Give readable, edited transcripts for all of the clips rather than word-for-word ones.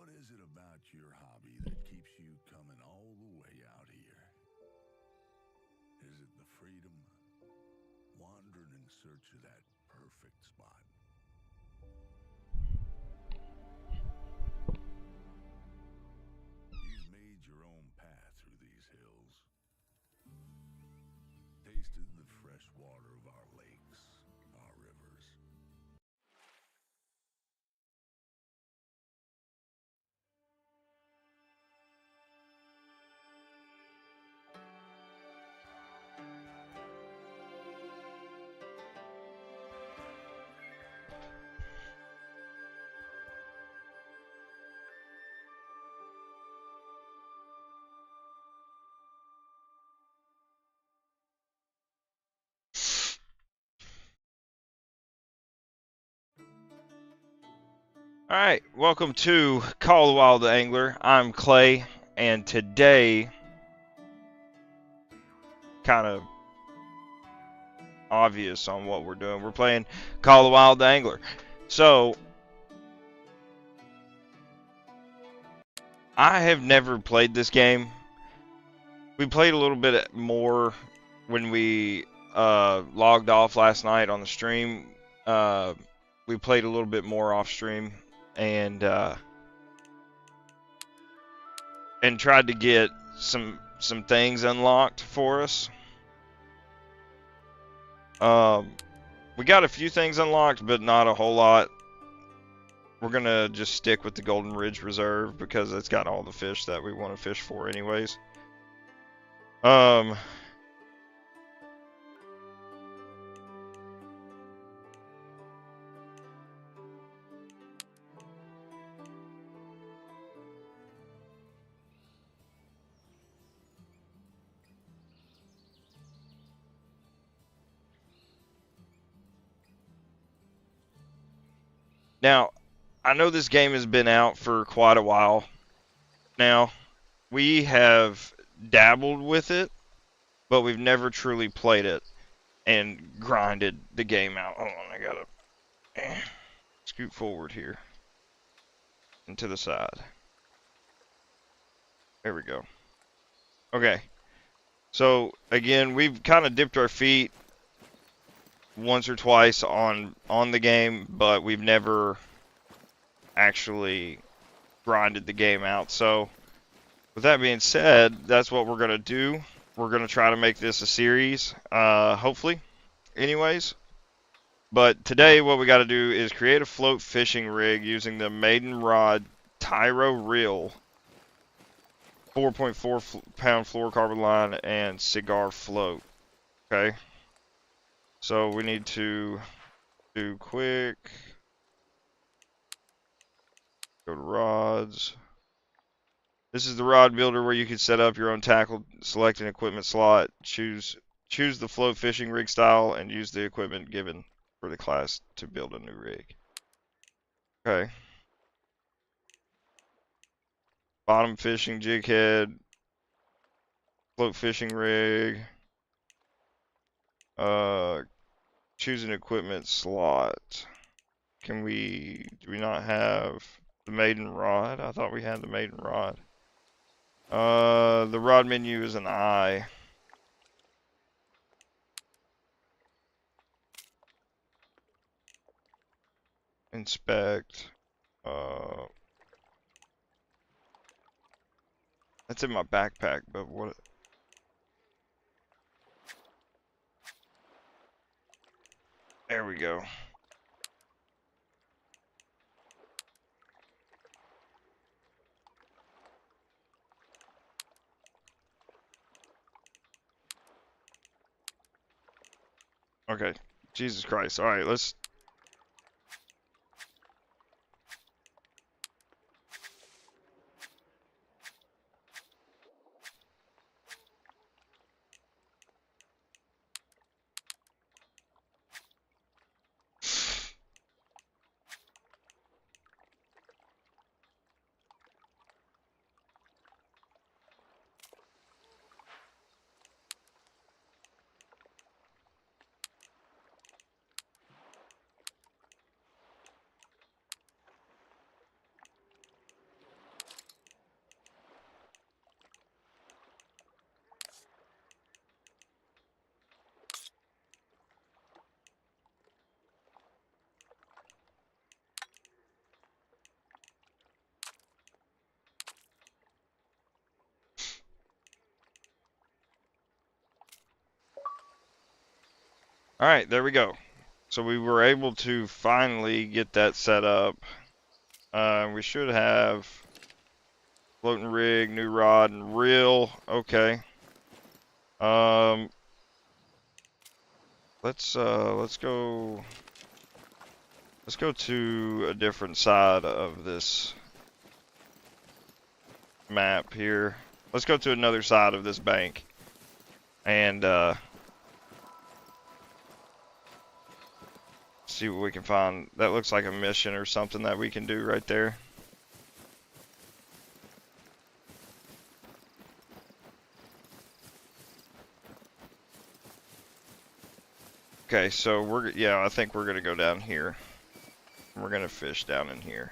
What is it about your hobby that keeps you coming all the way out here? Is it the freedom? Wandering in search of that perfect spot? You've made your own path through these hills, tasted the fresh water of our lakes, our rivers. All right, welcome to Call of the Wild Angler. I'm Clay, and today, kind of obvious on what we're doing. We're playing Call of the Wild Angler. So, I have never played this game. We played a little bit more when we logged off last night on the stream. We played a little bit more off stream, and tried to get some things unlocked for us. We got a few things unlocked, but not a whole lot. We're gonna just stick with the Golden Ridge Reserve because it's got all the fish that we want to fish for anyways. Now, I know this game has been out for quite a while now. We have dabbled with it, but we've never truly played it and grinded the game out. Hold on, I gotta scoot forward here and to the side. There we go. Okay. So again, we've kind of dipped our feet once or twice on the game, but we've never actually grinded the game out. So with that being said, that's what we're gonna do. We're gonna try to make this a series, hopefully, anyways. But today, what we got to do is create a float fishing rig using the Maiden Rod Tyro Reel, 4.4 pound fluorocarbon line, and cigar float. Okay. So we need to do quick. Go to rods. This is the rod builder where you can set up your own tackle, select an equipment slot, choose the float fishing rig style, and use the equipment given for the class to build a new rig. Okay. Bottom fishing jig head, float fishing rig. Choose an equipment slot. Do we not have the maiden rod? I thought we had the maiden rod. The rod menu is an I. Inspect. That's in my backpack, but what? There we go. Okay. Jesus Christ. All right, let's. All right, there we go. So we were able to finally get that set up. We should have floating rig, new rod, and reel. Okay. Let's go to a different side of this map here. Let's go to another side of this bank. And see what we can find. That looks like a mission or something that we can do right there. Okay, so I think we're gonna go down here. We're gonna fish down in here.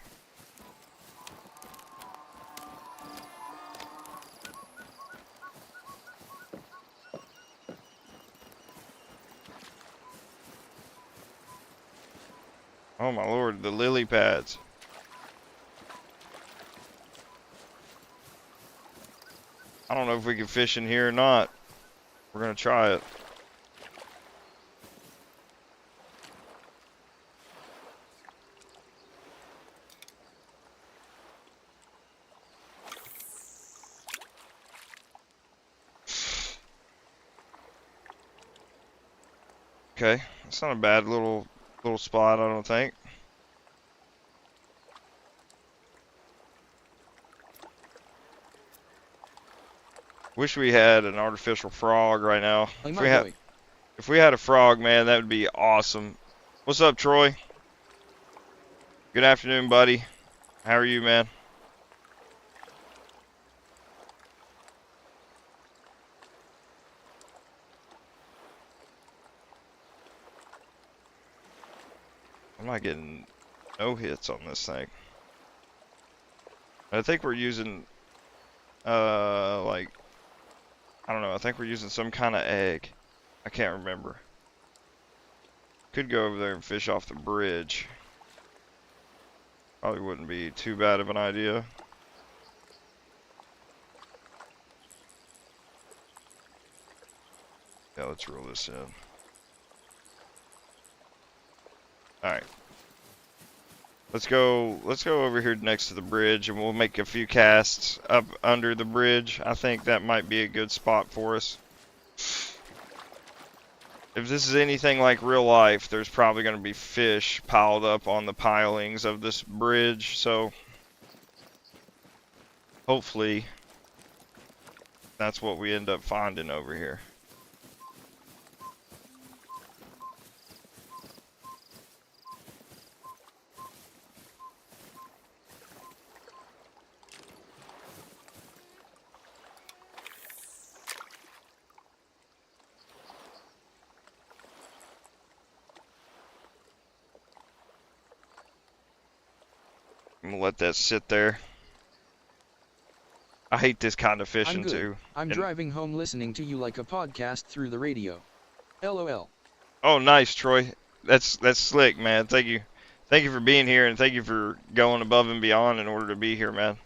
Oh my lord, the lily pads. I don't know if we can fish in here or not. We're gonna try it. Okay, it's not a bad little spot, I don't think. Wish we had an artificial frog right now. If we had a frog, man, that would be awesome. What's up, Troy? Good afternoon, buddy. How are you, man? I'm not getting no hits on this thing. I think we're using, like, I don't know, I think we're using some kind of egg. I can't remember. Could go over there and fish off the bridge. Probably wouldn't be too bad of an idea. Yeah, let's reel this in. Alright. Let's go over here next to the bridge and we'll make a few casts up under the bridge. I think that might be a good spot for us. If this is anything like real life, there's probably going to be fish piled up on the pilings of this bridge, so hopefully that's what we end up finding over here. I'm gonna let that sit there. I hate this kind of fishing too. I'm driving home listening to you like a podcast through the radio. LOL. Oh, nice, Troy. That's slick, man. Thank you. Thank you for being here and thank you for going above and beyond in order to be here, man.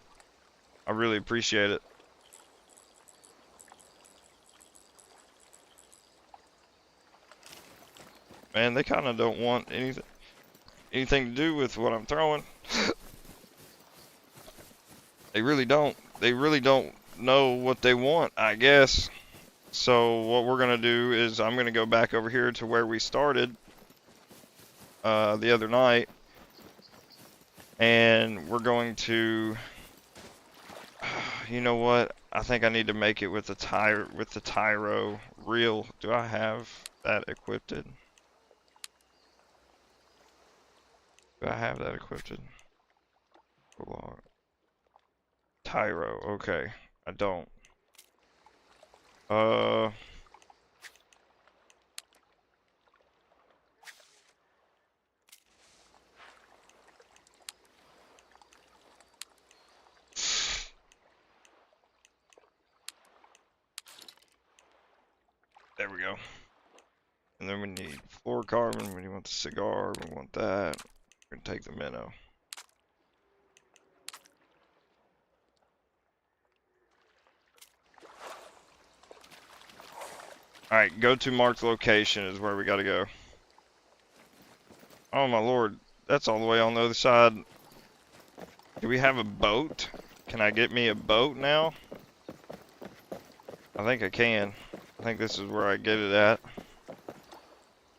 I really appreciate it. Man, they kind of don't want anything to do with what I'm throwing. They really don't. They really don't know what they want, I guess. So what we're going to do is I'm going to go back over here to where we started the other night. And we're going to, you know what? I think I need to make it with the Tyro reel. Do I have that equipped? Do I have that equipped? Tyro, okay. I don't. There we go. And then we need fluorocarbon, we want the cigar, we want that. We're gonna take the minnow. Alright, go to marked location is where we gotta go. Oh my lord, that's all the way on the other side. Do we have a boat? Can I get me a boat now? I think I can. I think this is where I get it at.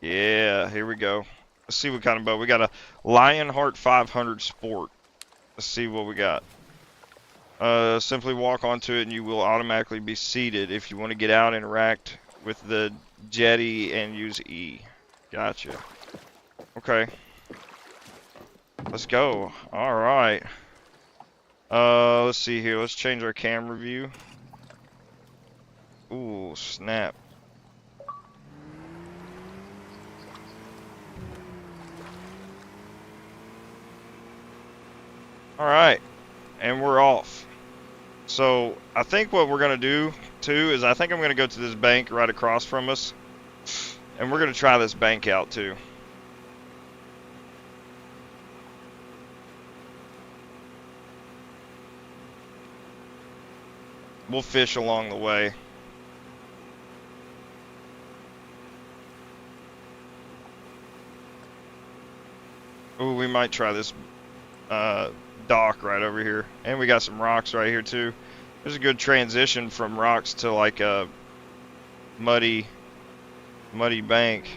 Yeah, here we go. Let's see what kind of boat. We got a Lionheart 500 Sport. Let's see what we got. Simply walk onto it and you will automatically be seated. If you want to get out, interact with the jetty and use E. Gotcha. Okay. Let's go. Alright. Let's see here. Let's change our camera view. Ooh, snap. Alright. And we're off. So, I think what we're going to do, too, is I think I'm going to go to this bank right across from us. And we're going to try this bank out, too. We'll fish along the way. Ooh, we might try this dock right over here. And we got some rocks right here too. There's a good transition from rocks to like a muddy bank.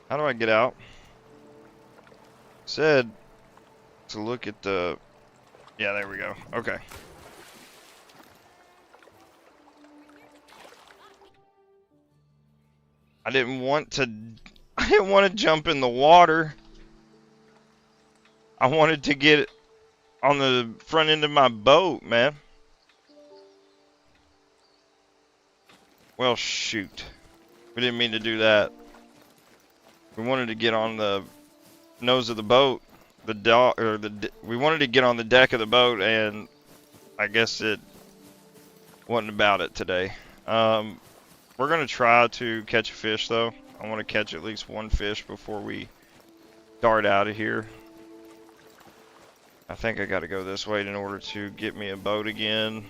How do I get out? Said to look at the... Yeah, there we go. Okay. I didn't want to jump in the water. I wanted to get on the front end of my boat, man. Well, shoot. We didn't mean to do that. We wanted to get on the nose of the boat, we wanted to get on the deck of the boat, and I guess it wasn't about it today. We're gonna try to catch a fish though. I want to catch at least one fish before we dart out of here. I think I got to go this way in order to get me a boat again.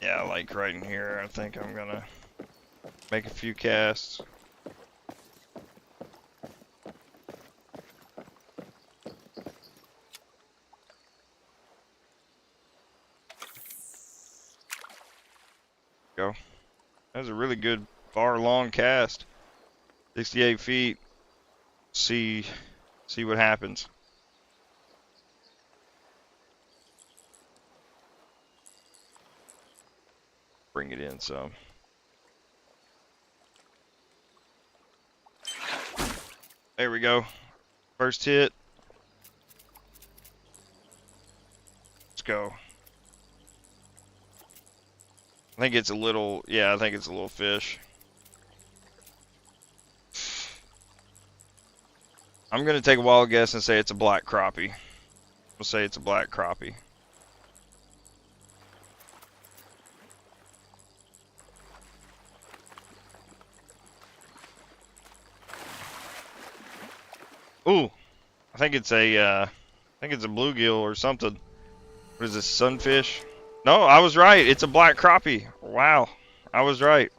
Yeah, like right in here, I think I'm gonna make a few casts. Go. That was a really good far long cast. 68 feet. See what happens. Bring it in some. There we go. First hit. Let's go. I think it's a little, yeah, I think it's a little fish. I'm gonna take a wild guess and say it's a black crappie. We'll say it's a black crappie. Ooh, I think it's a bluegill or something. What is this, sunfish? No, I was right. It's a black crappie. Wow, I was right.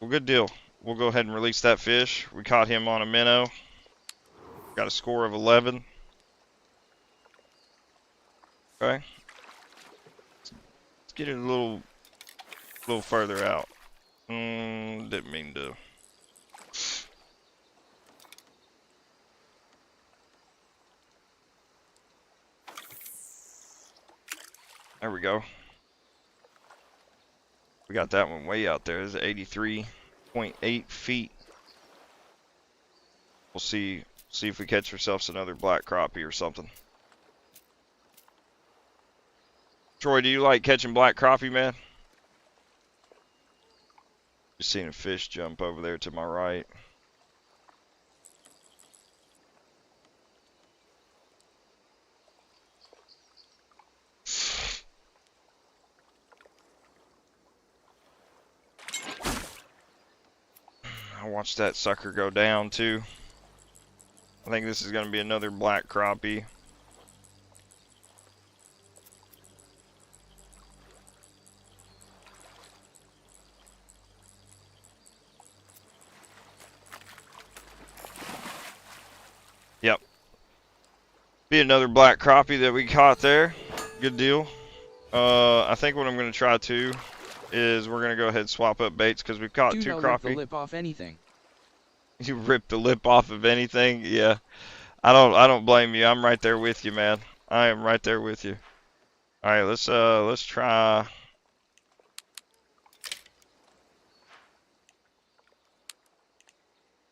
Well, good deal. We'll go ahead and release that fish. We caught him on a minnow. Got a score of 11. Okay. Let's get it a little further out. Didn't mean to. There we go. We got that one way out there. This is 83. 0.8 feet. We'll see if we catch ourselves another black crappie or something. Troy, do you like catching black crappie, man? Just seen a fish jump over there to my right. I watched that sucker go down too. I think this is going to be another black crappie. Yep. Be another black crappie that we caught there. Good deal. I think what I'm going to try too is we're going to go ahead and swap up baits because we've caught Do two not crappie. rip the lip off anything. You rip the lip off of anything? Yeah. I don't blame you. I'm right there with you, man. I am right there with you. All right, let's try.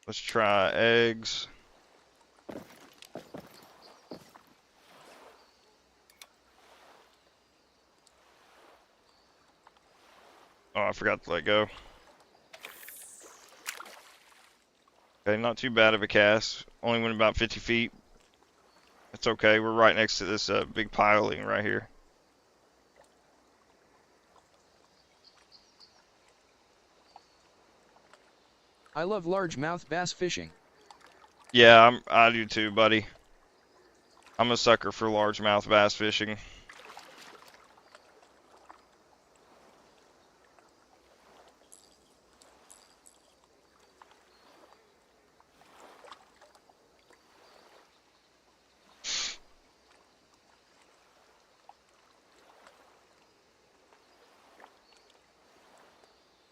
Let's try eggs. Oh, I forgot to let go. Okay, not too bad of a cast. Only went about 50 feet. That's okay. We're right next to this big piling right here. I love largemouth bass fishing. Yeah, I do too, buddy. I'm a sucker for largemouth bass fishing.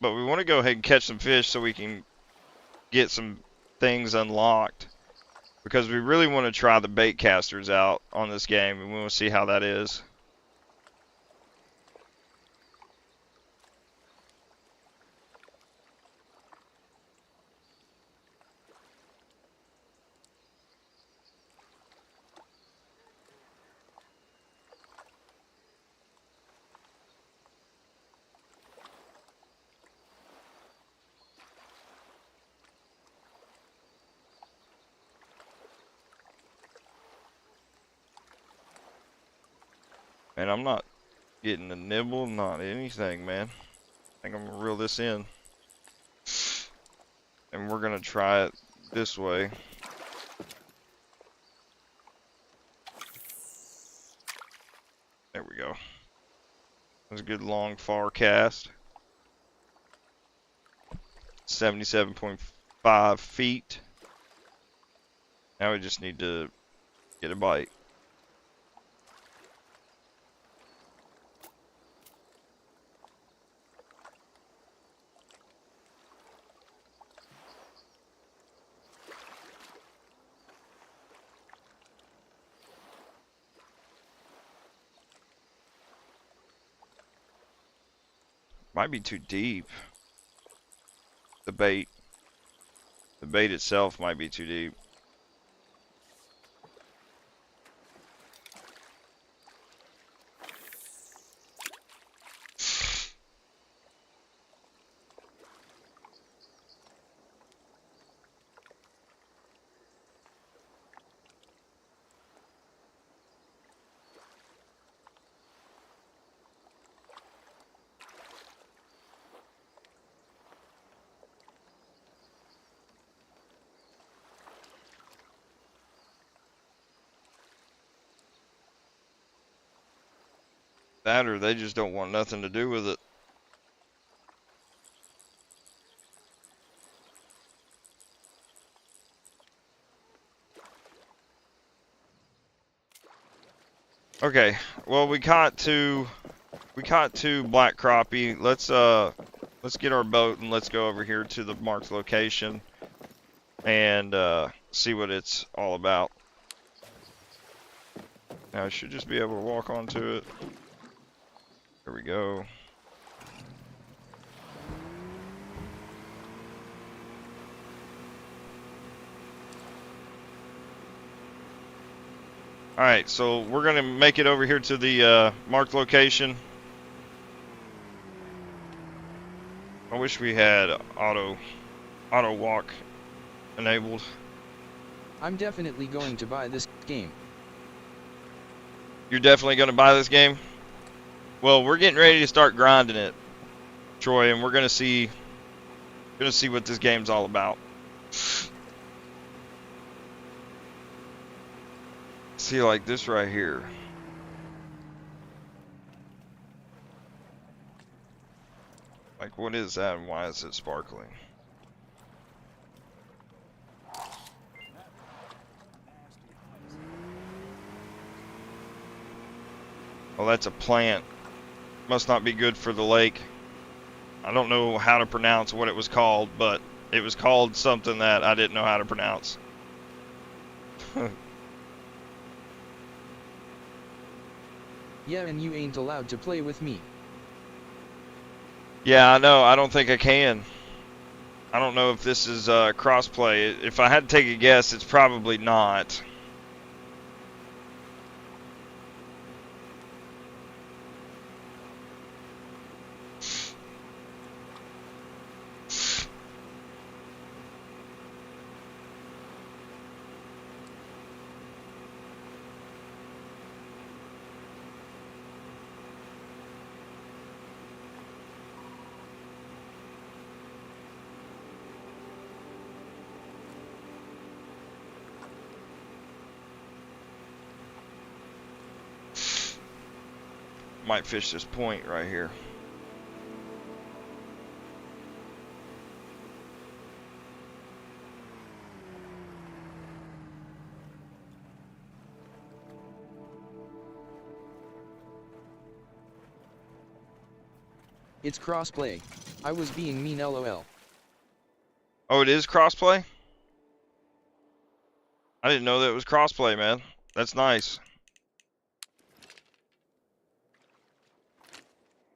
But we want to go ahead and catch some fish so we can get some things unlocked. Because we really want to try the bait casters out on this game, and we want to see how that is. And I'm not getting a nibble, not anything, man. I think I'm gonna reel this in. And we're gonna try it this way. There we go. That's a good long far cast. 77.5 feet. Now we just need to get a bite. Might be too deep. The bait itself might be too deep. That or they just don't want nothing to do with it. Okay, well we caught two black crappie. Let's get our boat and let's go over here to the marked location and see what it's all about. Now I should just be able to walk onto it. There we go. Alright, so we're going to make it over here to the marked location. I wish we had auto walk enabled. I'm definitely going to buy this game. You're definitely going to buy this game? Well, we're getting ready to start grinding it, Troy, and we're going to see what this game's all about. See, like this right here. Like, what is that and why is it sparkling? Well, that's a plant. Must not be good for the lake. I don't know how to pronounce what it was called, but it was called something that I didn't know how to pronounce. Yeah, and you ain't allowed to play with me. Yeah, I know. I don't think I can. I don't know if this is crossplay. If I had to take a guess, it's probably not. Might fish this point right here. It's crossplay. I was being mean, lol. Oh, it is crossplay? I didn't know that it was crossplay, man. That's nice.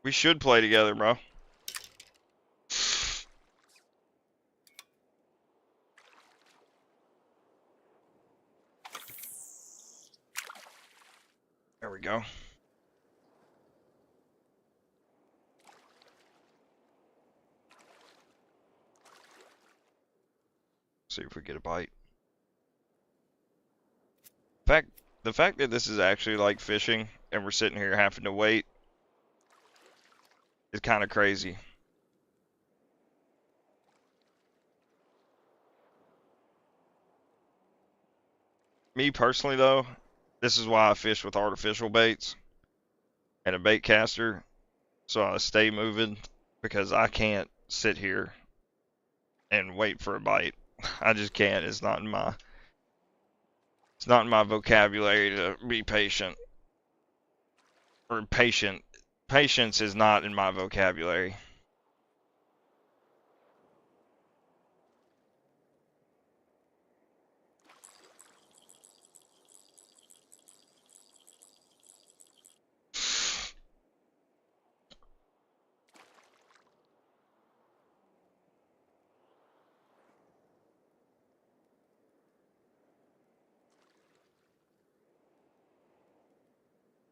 We should play together, bro. There we go. See if we get a bite. The fact that this is actually like fishing and we're sitting here having to wait is kind of crazy. Me personally though, this is why I fish with artificial baits and a bait caster, so I stay moving, because I can't sit here and wait for a bite. I just can't. It's not in my vocabulary to be patient. Or patient. Patience is not in my vocabulary.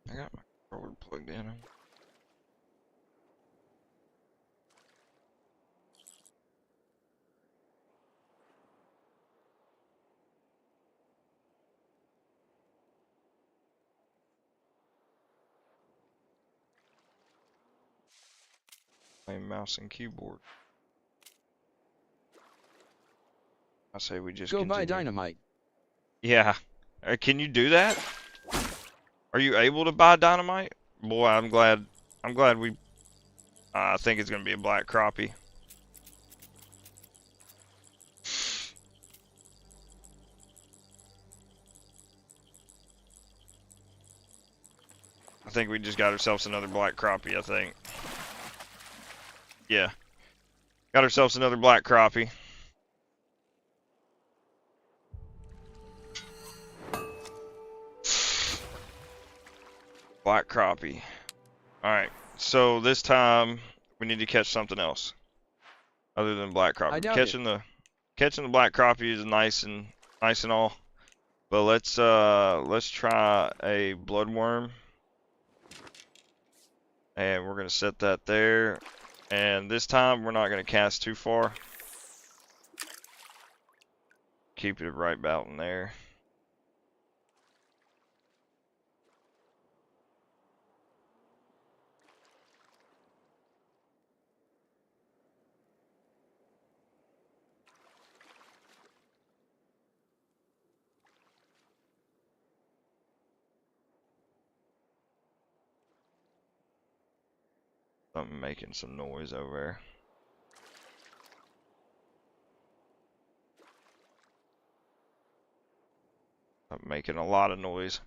I got my controller plugged in. My mouse and keyboard. I say we just Go continue. buy dynamite. Yeah. Can you do that? Are you able to buy dynamite? Boy, I'm glad we... I think it's going to be a black crappie. I think we just got ourselves another black crappie, I think. Yeah. Got ourselves another black crappie. Black crappie. Alright, so this time we need to catch something else other than black crappie. I doubt Catching the black crappie is nice and all, But let's try a bloodworm. And we're gonna set that there. And this time we're not gonna cast too far. Keep it right about in there. I'm making some noise over there. I'm making a lot of noise.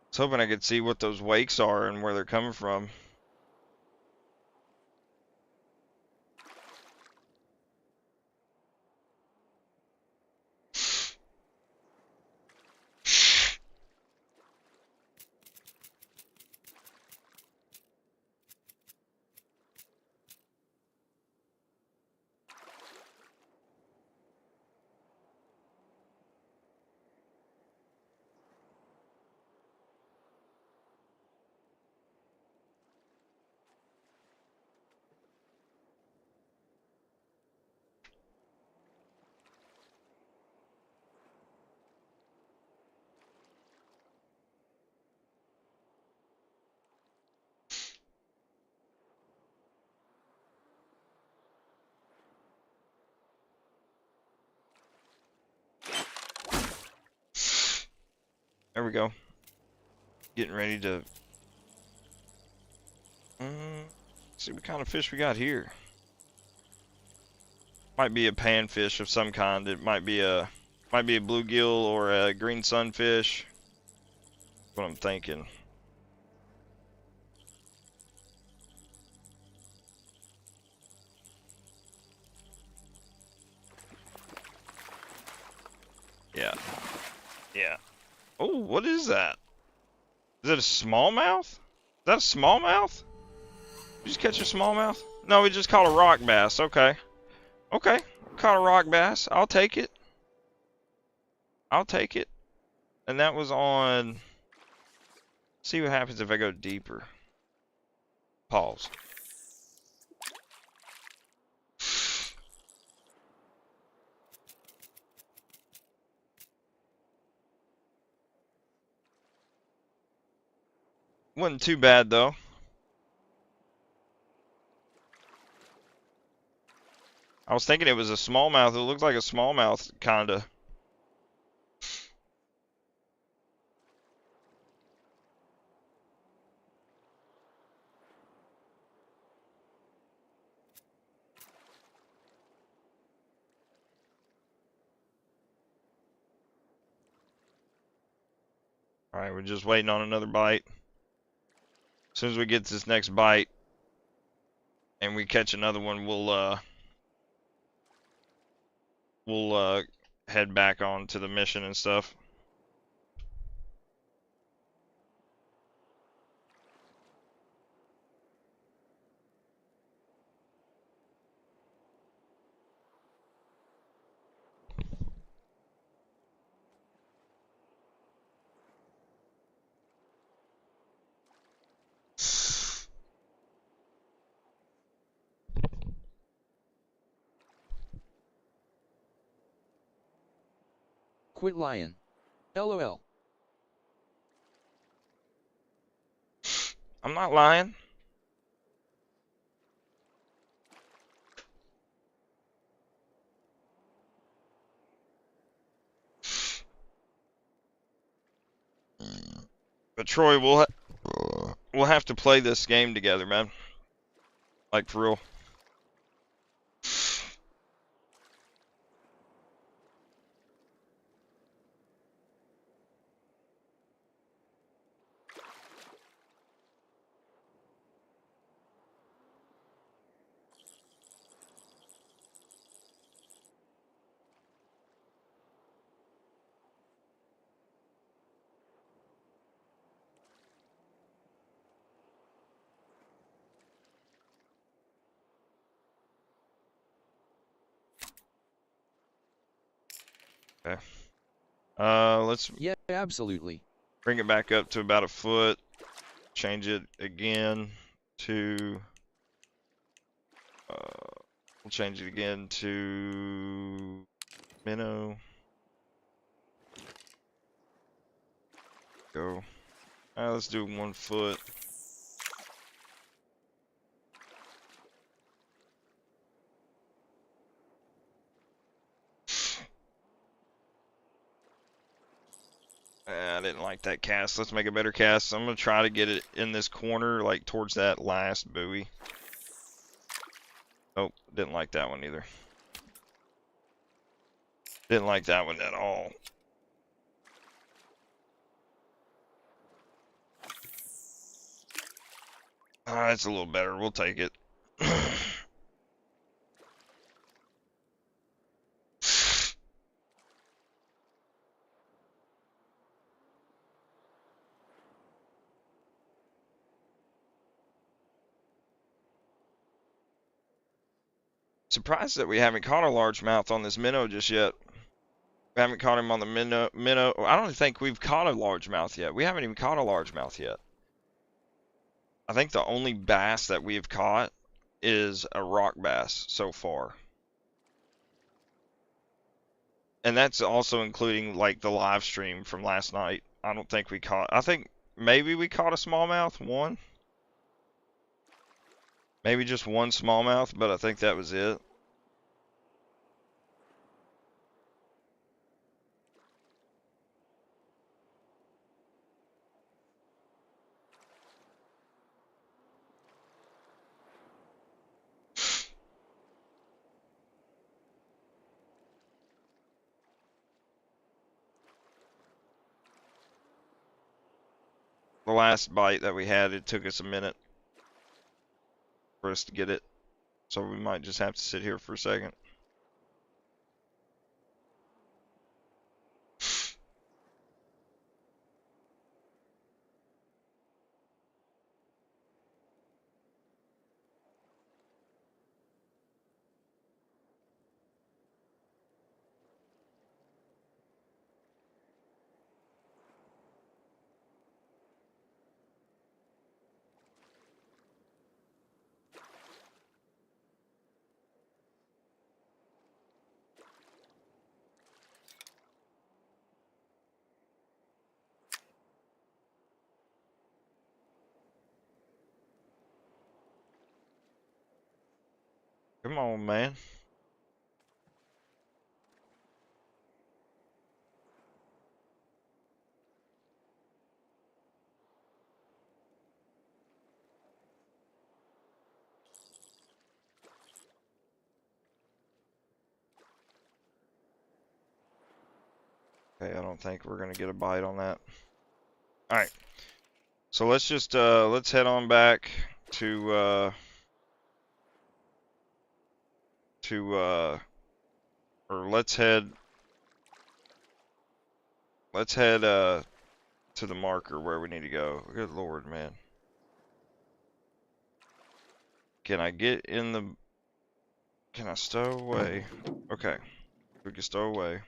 I was hoping I could see what those wakes are and where they're coming from. There we go. Getting ready to see what kind of fish we got here. Might be a panfish of some kind. It might be a bluegill or a green sunfish. That's what I'm thinking. Yeah. Yeah. Oh, what is that? Is it a smallmouth? Is that a smallmouth? Did you just catch a smallmouth? No, we just caught a rock bass. Okay. Okay. Caught a rock bass. I'll take it. I'll take it. And that was on... See what happens if I go deeper. Pause. Wasn't too bad though. I was thinking it was a smallmouth. It looks like a smallmouth, kinda. Alright, we're just waiting on another bite. As soon as we get this next bite and we catch another one, we'll head back on to the mission and stuff. Quit lying. LOL. I'm not lying. But Troy, we'll have to play this game together, man. Like for real. Okay. Let's Yeah, absolutely. bring it back up to about a foot. Change it again to. We'll change it again to minnow. Go. Let's do 1 foot. I didn't like that cast. Let's make a better cast. I'm gonna try to get it in this corner, like towards that last buoy. Oh, didn't like that one either. Didn't like that one at all. It's a little better. We'll take it. Surprised that we haven't caught a largemouth on this minnow just yet. We haven't caught him on the minnow. I don't think we've caught a largemouth yet. We haven't even caught a largemouth yet. I think the only bass that we have caught is a rock bass so far. And that's also including like the live stream from last night. I don't think we caught, I think maybe we caught a smallmouth, one. Maybe just one smallmouth, but I think that was it. The last bite that we had, it took us a minute for us to get it. So we might just have to sit here for a second. Come on, man. Okay, I don't think we're gonna get a bite on that. Alright. So let's just let's head on back to or let's head to the marker where we need to go. Good lord, man. Can I get in the, can I stow away? Okay, we can stow away.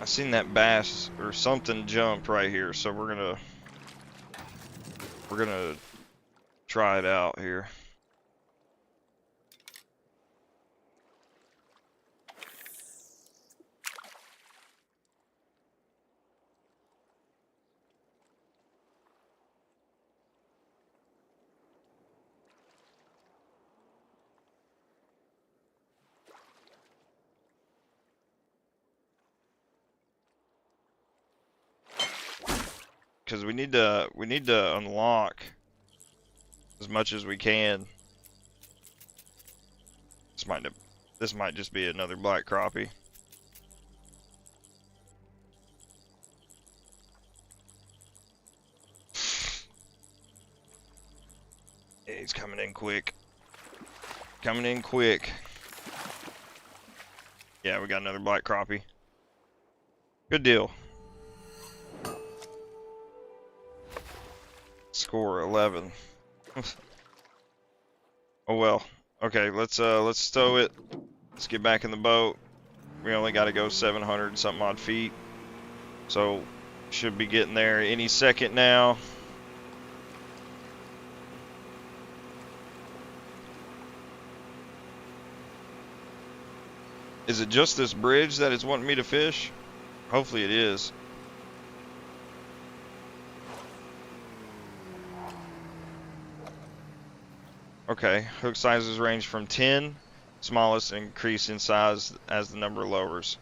I seen that bass or something jump right here, so we're gonna try it out here. Because we need to unlock as much as we can. This might just be another black crappie. Yeah, he's coming in quick. Coming in quick. Yeah, we got another black crappie. Good deal. Score 11. Oh well. Okay, let's stow it. Let's get back in the boat. We only got to go 700 something odd feet. So should be getting there any second now. Is it just this bridge that it's wanting me to fish? Hopefully it is. Okay, hook sizes range from 10, smallest, increase in size as the number lowers.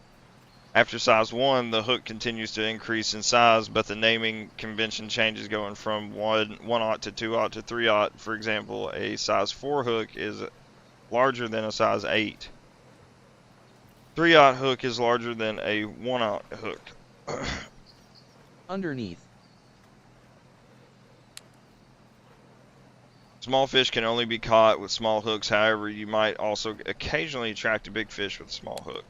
After size 1, the hook continues to increase in size, but the naming convention changes, going from 1/0 to 2/0 to 3/0. For example, a size 4 hook is larger than a size 8. 3/0 hook is larger than a 1/0 hook. Underneath. Small fish can only be caught with small hooks. However, you might also occasionally attract a big fish with a small hook.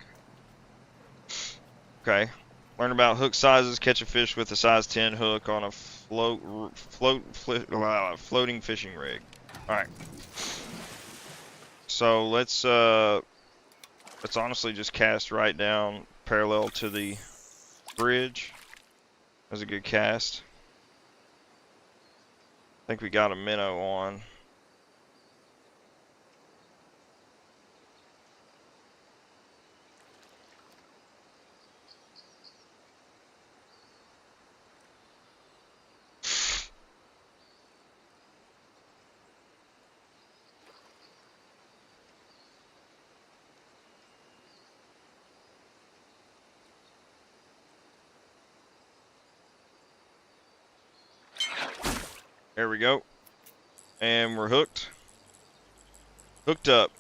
Okay. Learn about hook sizes. Catch a fish with a size 10 hook on a floating fishing rig. All right. So let's honestly just cast right down parallel to the bridge. That was a good cast. I think we got a minnow on. There we go. And we're hooked. Hooked up.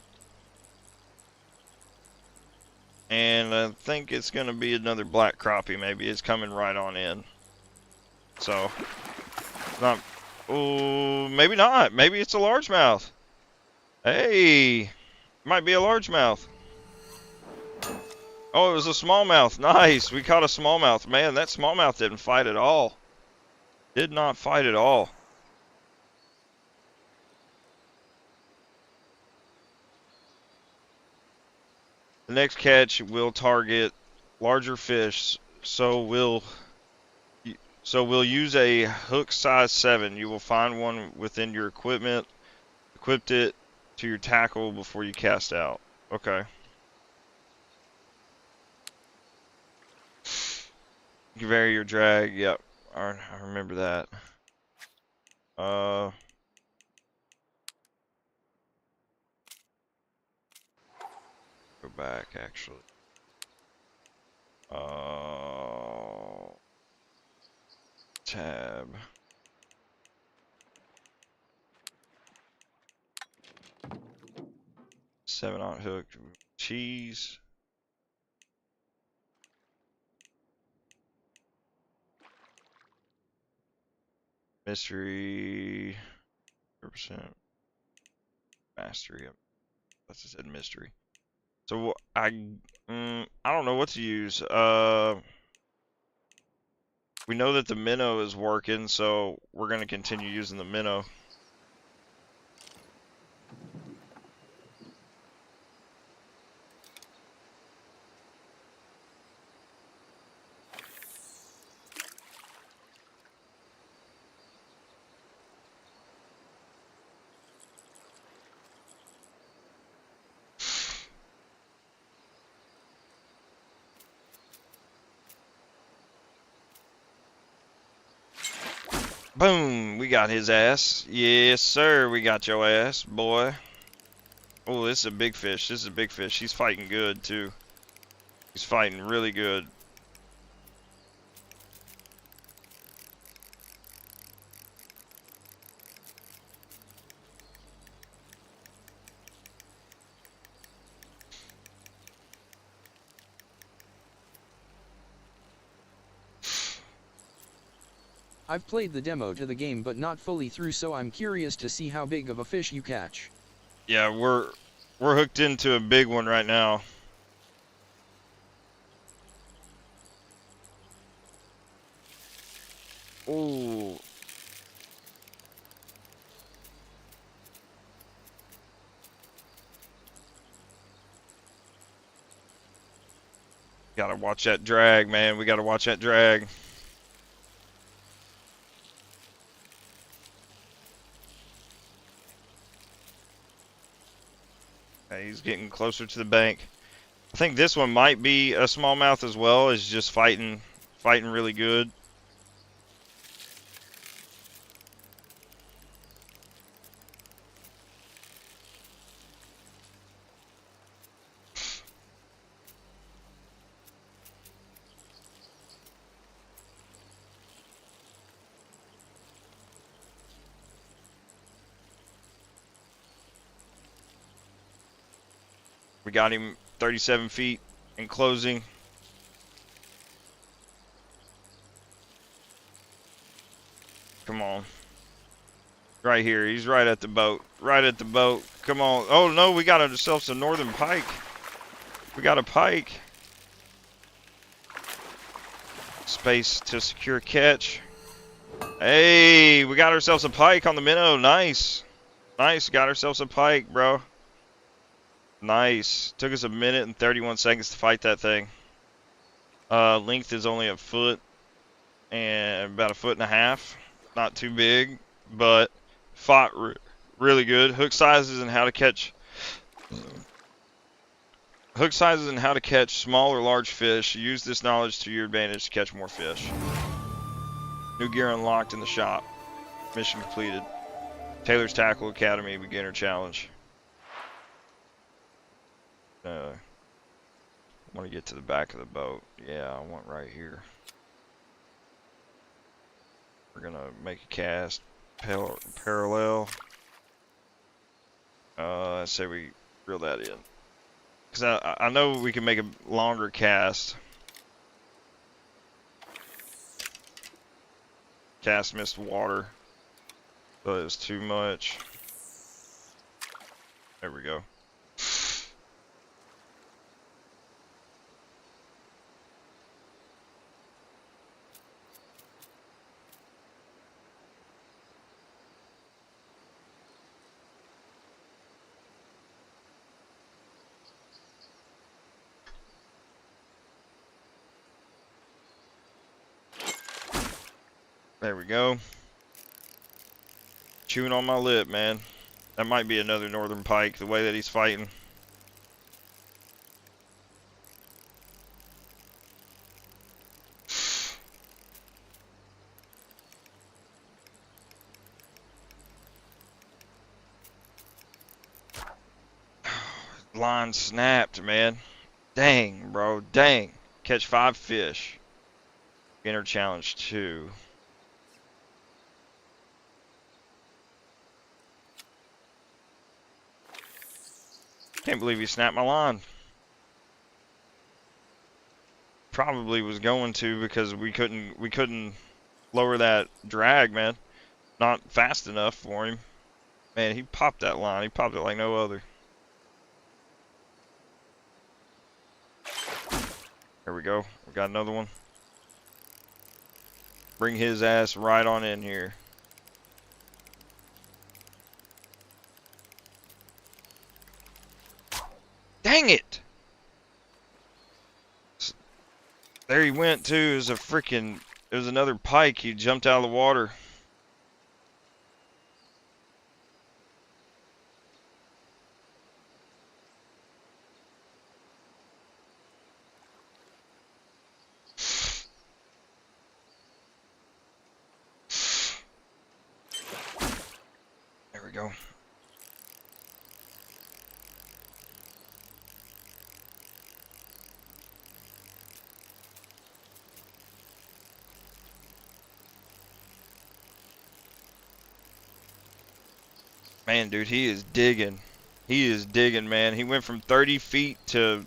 And I think it's going to be another black crappie. Maybe it's coming right on in. So, not. Oh, maybe not. Maybe it's a largemouth. Hey, might be a largemouth. Oh, it was a smallmouth. Nice. We caught a smallmouth. Man, that smallmouth didn't fight at all. Did not fight at all. The next catch will target larger fish, so we'll use a hook size 7. You will find one within your equipment, equipped it to your tackle before you cast out. Okay. You vary your drag. Yep, I remember that. Go back actually. Tab. Seven on hook. Cheese. Mystery. 100%. Mastery. That's just said mystery. So I don't know what to use. We know that the minnow is working, so we're gonna continue using the minnow. Boom! We got his ass. Yes, sir. We got your ass, boy. Oh, this is a big fish. This is a big fish. He's fighting good, too. He's fighting really good. I've played the demo to the game but not fully through, so I'm curious to see how big of a fish you catch. Yeah, we're hooked into a big one right now. Ooh. Gotta watch that drag, man. We gotta watch that drag. Okay, he's getting closer to the bank. I think this one might be a smallmouth as well. Is just fighting really good. We got him 37 feet in closing. Come on. Right here. He's right at the boat. Right at the boat. Come on. Oh, no. We got ourselves a northern pike. We got a pike. Space to secure catch. Hey, we got ourselves a pike on the minnow. Nice. Nice. Got ourselves a pike, bro. Nice. Took us 1 minute and 31 seconds to fight that thing. Length is only a foot and about 1.5 feet. Not too big, but fought really good. Hook sizes and how to catch. Hook sizes and how to catch small or large fish. Use this knowledge to your advantage to catch more fish. New gear unlocked in the shop. Mission completed. Taylor's Tackle Academy Beginner Challenge. I want to get to the back of the boat. Yeah, I want right here. We're going to make a cast parallel. I say we reel that in. Because I know we can make a longer cast. Cast missed water. But it was too much. There we go. There we go. Chewing on my lip, man. That might be another northern pike, the way that he's fighting. Line snapped, man. Dang, bro. Dang. Catch 5 fish. Beginner challenge 2. Can't believe he snapped my line. Probably was going to because we couldn't lower that drag, man. Not fast enough for him. Man, he popped that line. He popped it like no other. There we go. We got another one. Bring his ass right on in here. Dang it! There he went too. It was a freaking. It was another pike. He jumped out of the water. There we go. Man, dude, he is digging. He is digging, man. He went from 30 feet to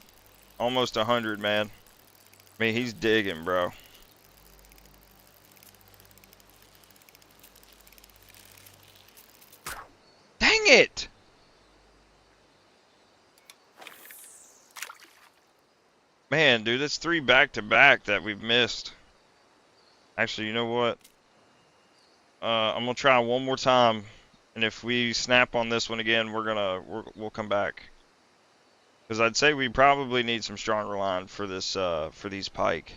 almost 100, man. I mean, he's digging, bro. Dang it! Man, dude, that's 3 back-to-back that we've missed. Actually, you know what? I'm gonna try one more time, and if we snap on this one again, we'll come back. Because I'd say we probably need some stronger line for this for these pike.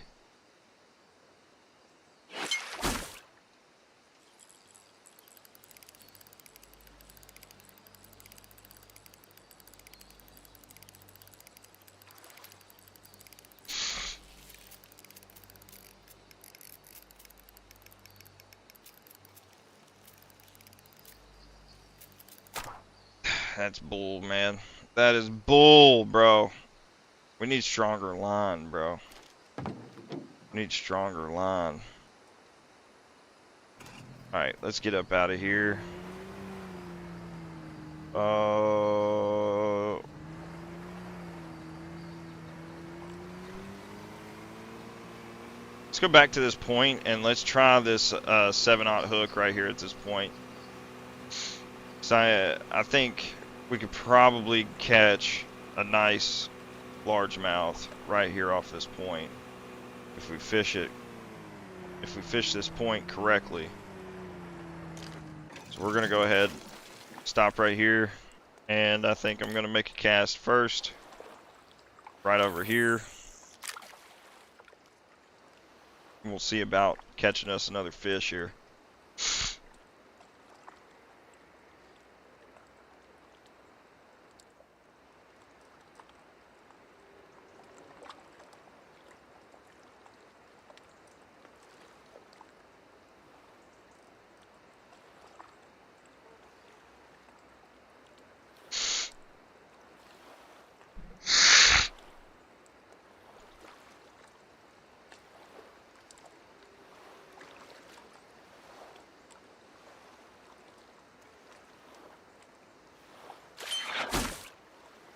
That's bull, man. That is bull, bro. We need stronger line, bro. We need stronger line. Alright, let's get up out of here. Let's go back to this point and let's try this 7/0 hook right here at this point. So I think we could probably catch a nice largemouth right here off this point if we fish it. If we fish this point correctly. So we're gonna go ahead, stop right here, and I think I'm gonna make a cast first, right over here. And we'll see about catching us another fish here.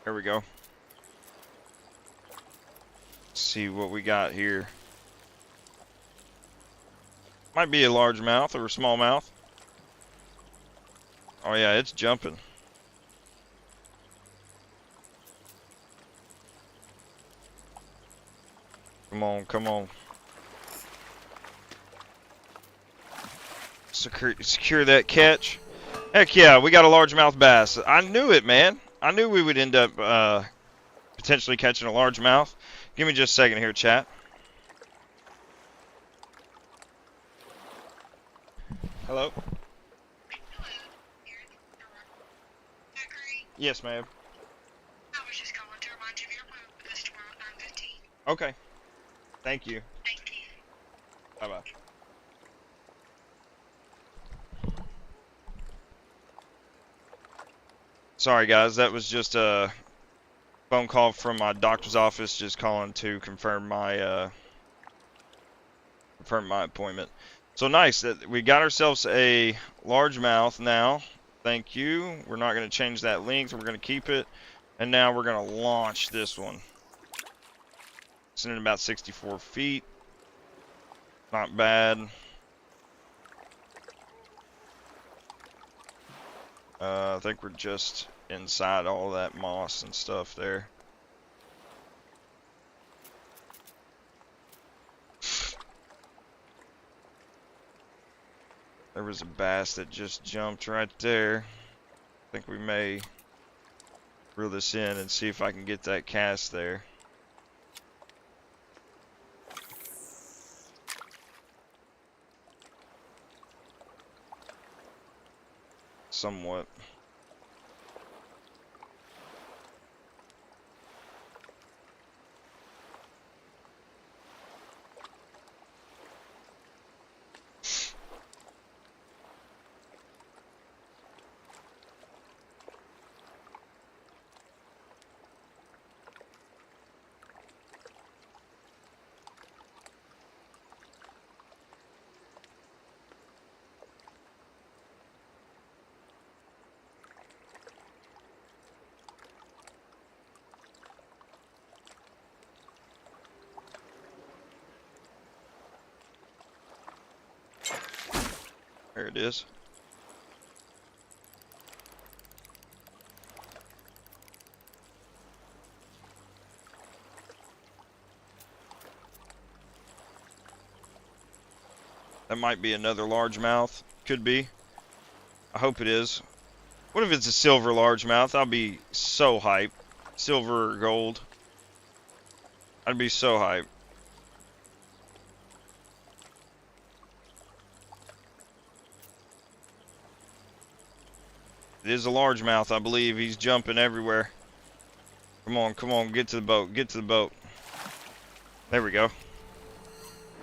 There we go. Let's see what we got here. Might be a largemouth or a smallmouth. Oh yeah, it's jumping. Come on, come on. Secure that catch. Heck yeah, we got a largemouth bass. I knew it, man. I knew we would end up potentially catching a largemouth. Give me just a second here, chat. Hello? Yes, ma'am. I was just calling to remind you of your appointment with us tomorrow at 9:15. Okay. Thank you. Thank you. Bye-bye. Sorry, guys. That was just a phone call from my doctor's office, just calling to confirm my appointment. So nice that we got ourselves a largemouth now. Thank you. We're not going to change that length. We're going to keep it. And now we're going to launch this one. It's in about 64 feet. Not bad. I think we're just inside all that moss and stuff there. There was a bass that just jumped right there. I think we may reel this in and see if I can get that cast there. Somewhat. There it is. That might be another largemouth. Could be. I hope it is. What if it's a silver largemouth? I'll be so hyped. Silver or gold. I'd be so hyped. It is a largemouth, I believe. He's jumping everywhere. Come on, get to the boat, get to the boat. There we go.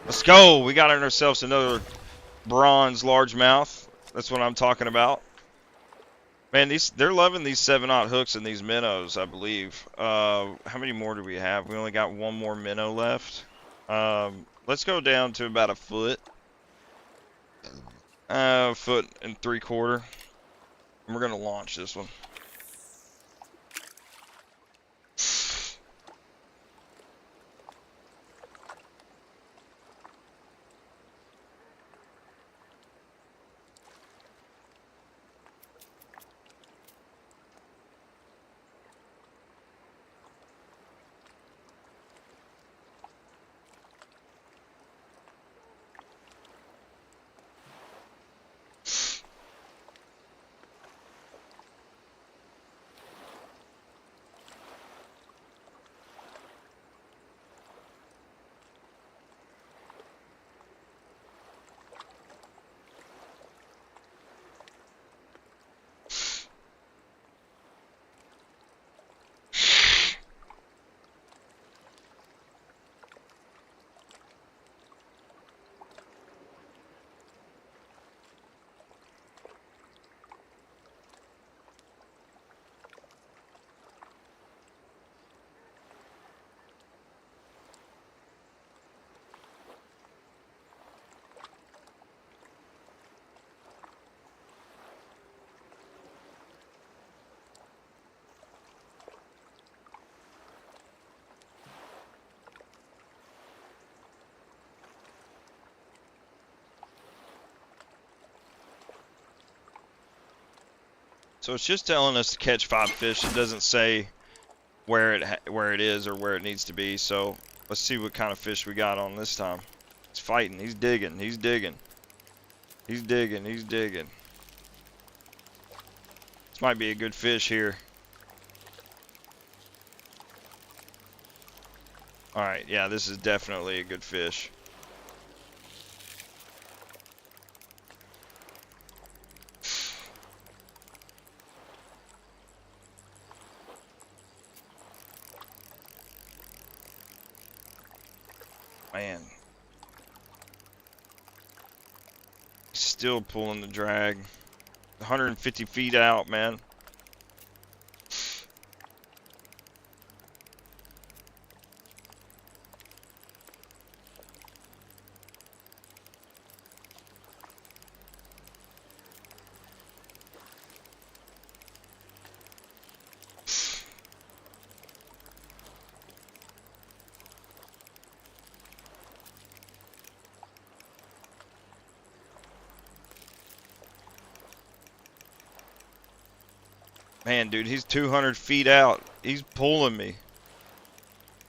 Let's go. We got ourselves another bronze largemouth. That's what I'm talking about. Man, they're loving these 7/0 hooks and these minnows, I believe. How many more do we have? We only got one more minnow left. Let's go down to about a foot. 1.75 feet. And we're gonna launch this one. So it's just telling us to catch 5 fish. It doesn't say where it is or where it needs to be. So let's see what kind of fish we got on this time. He's fighting. He's digging. He's digging. He's digging. He's digging. This might be a good fish here. All right. Yeah, this is definitely a good fish. Man, still pulling the drag. 150 feet out, man. Man, dude, he's 200 feet out. He's pulling me.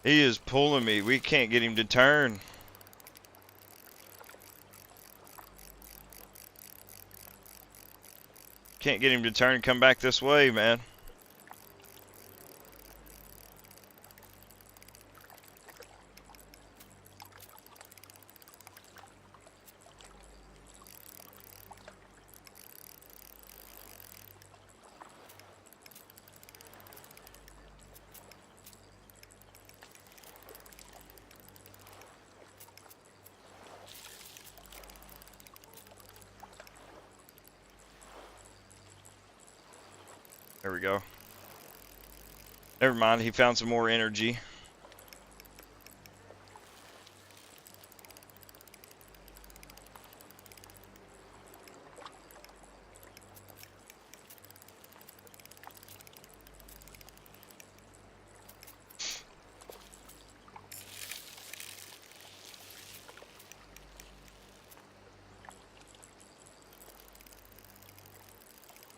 He is pulling me. We can't get him to turn. Can't get him to turn and come back this way, man. There we go. Never mind, he found some more energy.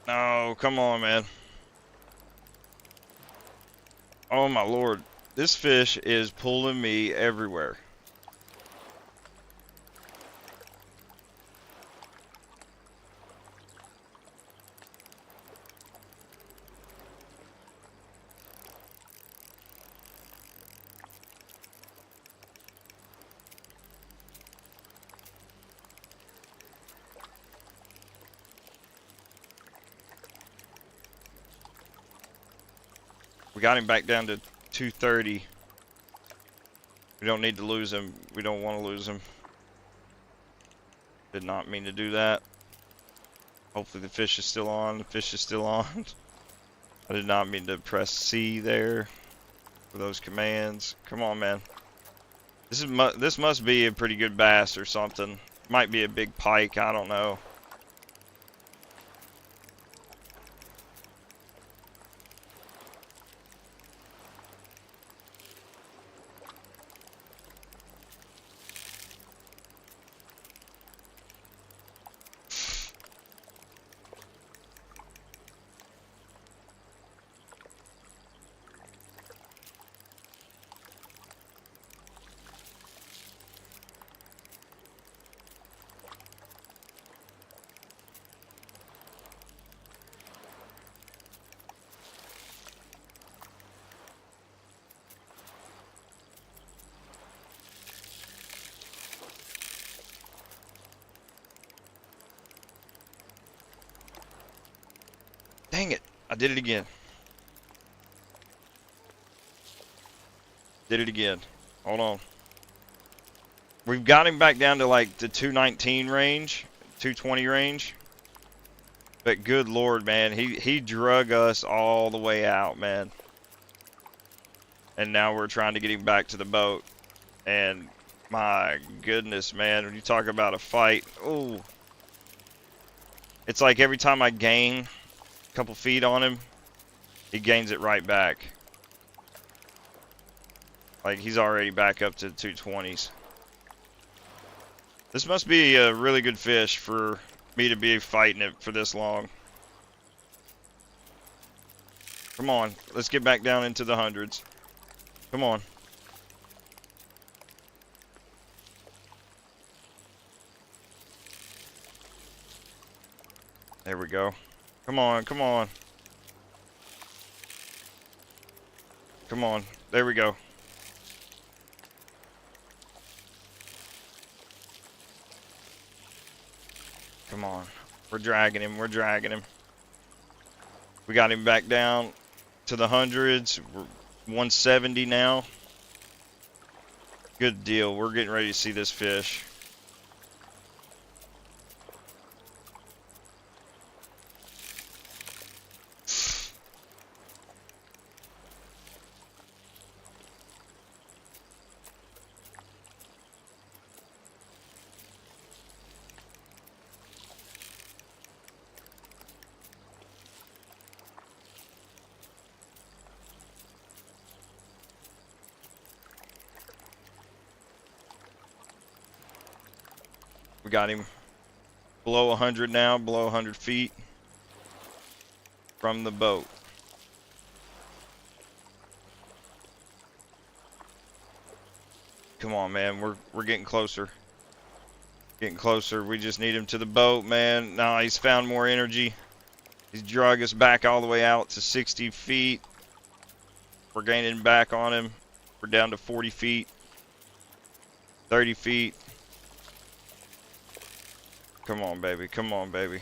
No, come on, man. Oh my lord, this fish is pulling me everywhere. We got him back down to 230. We don't need to lose him. We don't want to lose him. Did not mean to do that. Hopefully the fish is still on. The fish is still on. I did not mean to press C there for those commands. Come on, man. This must be a pretty good bass or something. Might be a big pike. I don't know. Dang it, I did it again. Did it again. Hold on. We've got him back down to like the 219 range, 220 range. But good Lord, man, he drug us all the way out, man. And now we're trying to get him back to the boat. And my goodness, man, when you talk about a fight, oh. It's like every time I gain couple feet on him, he gains it right back. Like he's already back up to the 220s. This must be a really good fish for me to be fighting it for this long. Come on, let's get back down into the hundreds. Come on. There we go. Come on, come on. Come on. There we go. Come on. We're dragging him. We're dragging him. We got him back down to the hundreds. We're 170 now. Good deal. We're getting ready to see this fish. We got him below 100 now, below 100 feet from the boat. Come on, man. We're getting closer. Getting closer. We just need him to the boat, man. Now he's found more energy. He's drug us back all the way out to 60 feet. We're gaining back on him. We're down to 40 feet. 30 feet. Come on, baby. Come on, baby.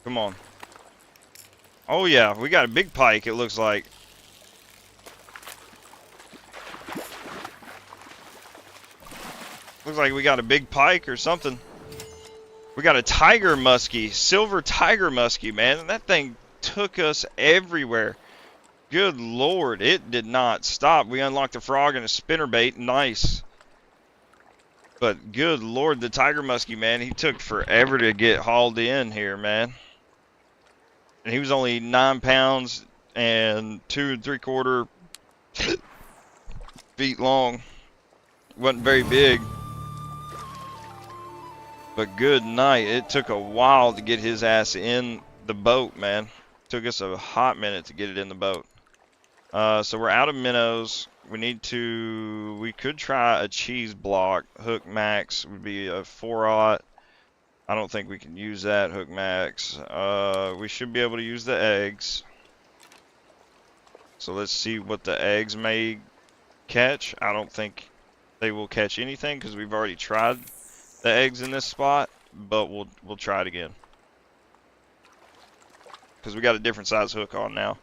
Come on. Oh, yeah. We got a big pike, it looks like. Looks like we got a big pike or something. We got a tiger muskie. Silver tiger muskie, man. That thing took us everywhere. Good Lord, it did not stop. We unlocked the frog and a spinnerbait. Nice. But good Lord, the tiger muskie, man, he took forever to get hauled in here, man. And he was only 9 pounds and 2 3/4 feet long. Wasn't very big. But good night. It took a while to get his ass in the boat, man. Took us a hot minute to get it in the boat. So we're out of minnows. We could try a cheese block. Hook max would be a 4/0. I don't think we can use that hook max. We should be able to use the eggs. So let's see what the eggs may catch. I don't think they will catch anything because we've already tried the eggs in this spot. but we'll try it again. Because we got a different size hook on now.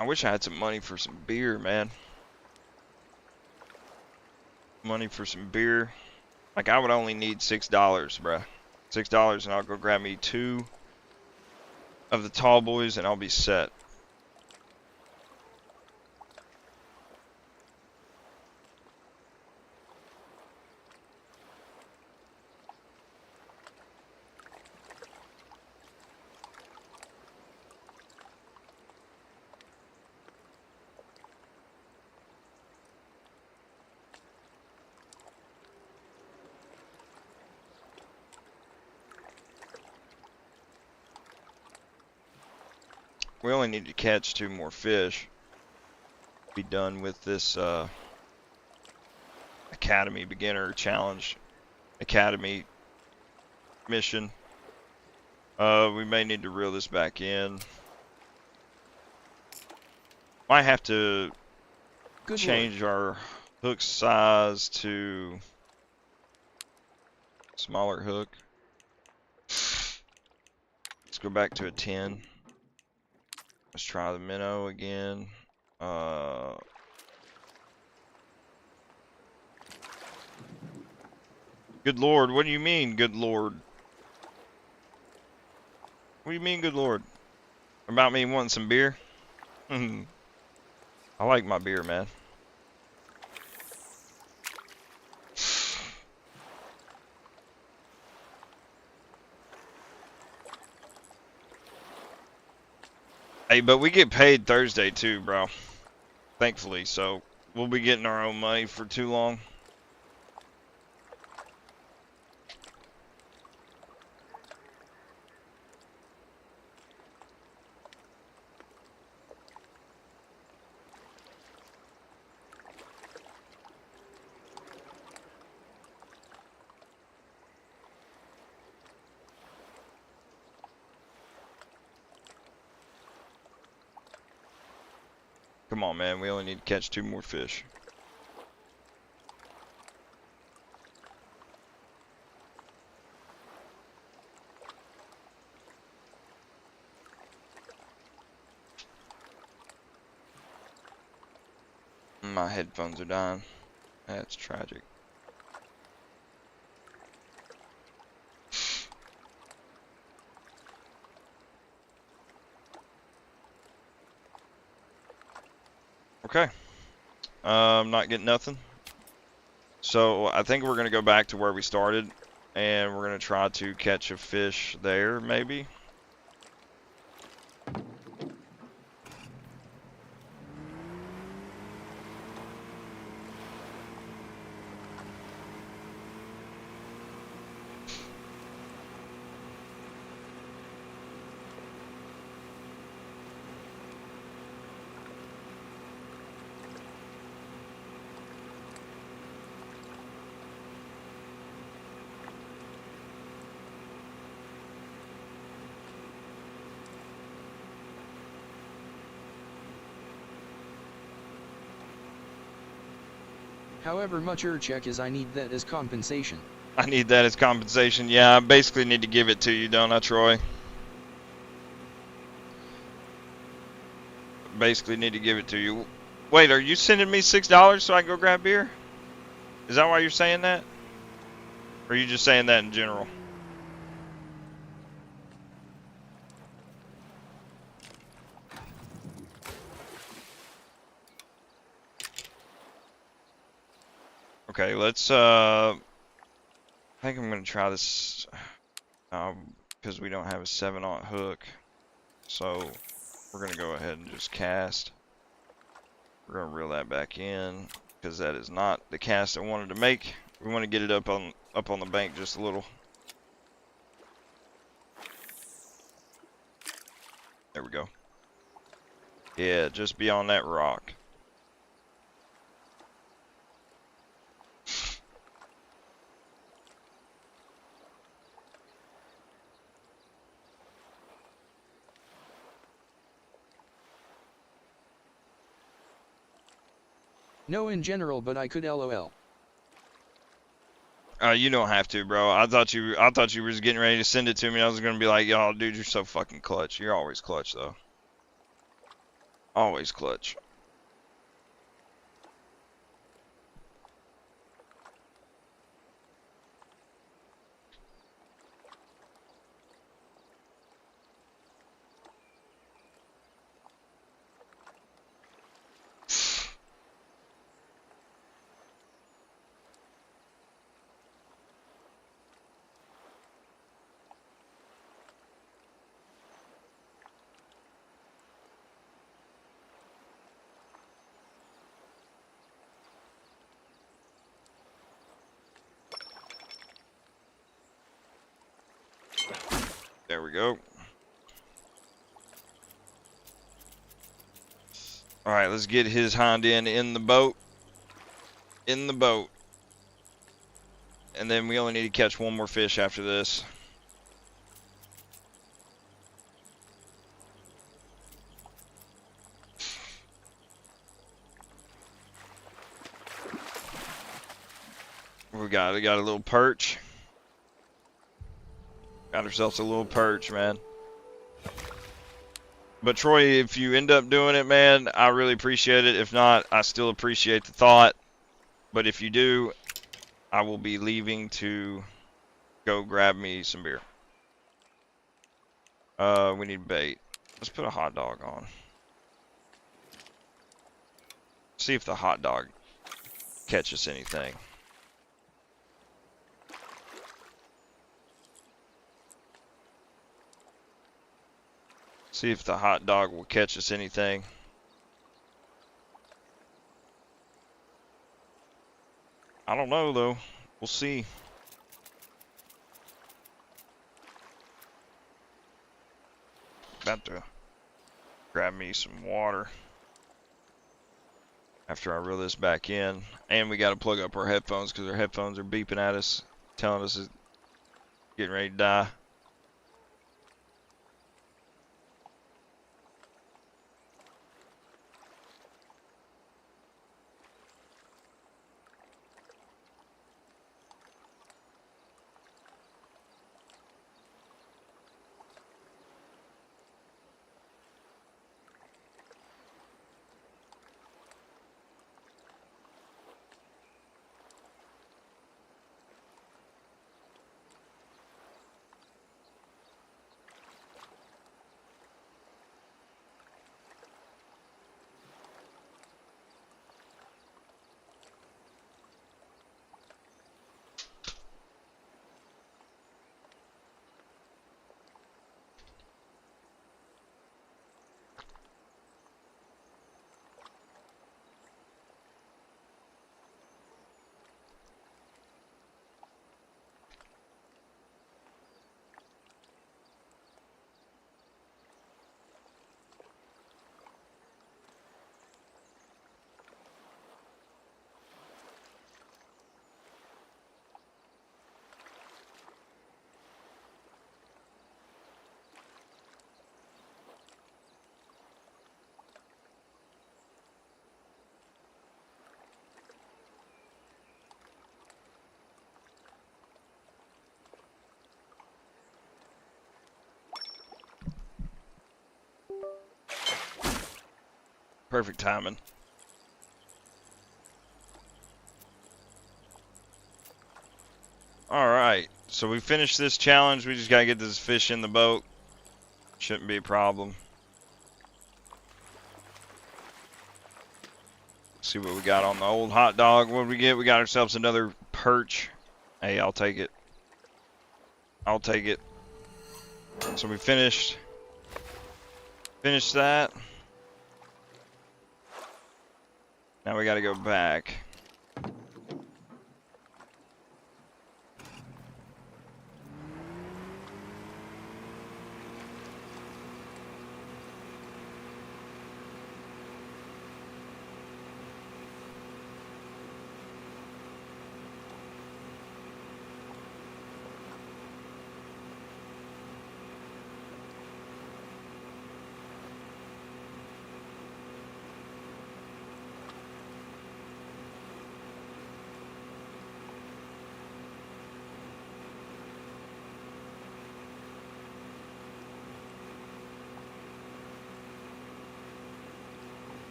I wish I had some money for some beer, man. Money for some beer. Like, I would only need $6, bruh. $6 and I'll go grab me 2 of the tall boys and I'll be set. We only need to catch 2 more fish. Be done with this Academy Beginner Challenge Academy mission. We may need to reel this back in. Might have to change our hook size to smaller hook. Let's go back to a 10. Let's try the minnow again. Good Lord, what do you mean, good Lord? What do you mean, good Lord? About me wanting some beer? I like my beer, man. Hey, but we get paid Thursday too, bro. Thankfully, so we'll be getting our own money for too long. Come on, man. We only need to catch 2 more fish. My headphones are dying. That's tragic. Okay. Not getting nothing. So I think we're gonna go back to where we started, and we're gonna try to catch a fish there, maybe. However much check is I need that as compensation. I need that as compensation. Yeah, I basically need to give it to you, don't I, Troy? Basically need to give it to you. Wait, are you sending me $6 so I can go grab beer? Is that why you're saying that? Or are you just saying that in general? Okay, let's I think I'm gonna try this because we don't have a 7/0 hook. So we're gonna go ahead and just cast. We're gonna reel that back in because that is not the cast I wanted to make. We want to get it up on the bank just a little. There we go. Yeah, just beyond that rock. No in general, but I could LOL. You don't have to, bro. I thought you were just getting ready to send it to me. I was gonna be like, "Yo, dude, you're so fucking clutch. You're always clutch, though. Always clutch." There we go. All right, let's get his hind end in the boat. In the boat. And then we only need to catch one more fish after this. We got a little perch. Got ourselves a little perch, man. But Troy, if you end up doing it, man, I really appreciate it. If not, I still appreciate the thought. But if you do, I will be leaving to go grab me some beer. We need bait. Let's put a hot dog on. See if the hot dog catches anything. See if the hot dog will catch us anything. I don't know though. We'll see. About to grab me some water after I reel this back in. And we got to plug up our headphones because our headphones are beeping at us, telling us it's getting ready to die. Perfect timing. Alright, so we finished this challenge. We just gotta get this fish in the boat. Shouldn't be a problem. See what we got on the old hot dog. What did we get? We got ourselves another perch. Hey, I'll take it. I'll take it. So we finished that. Now we got to go back.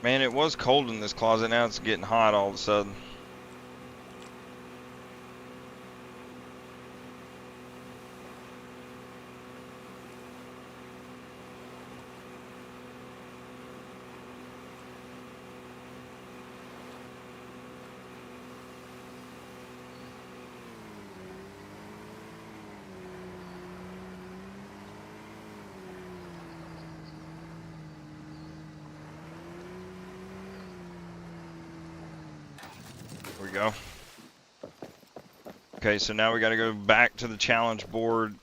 Man, it was cold in this closet. Now it's getting hot all of a sudden. There we go. Okay, so now we got to go back to the challenge board,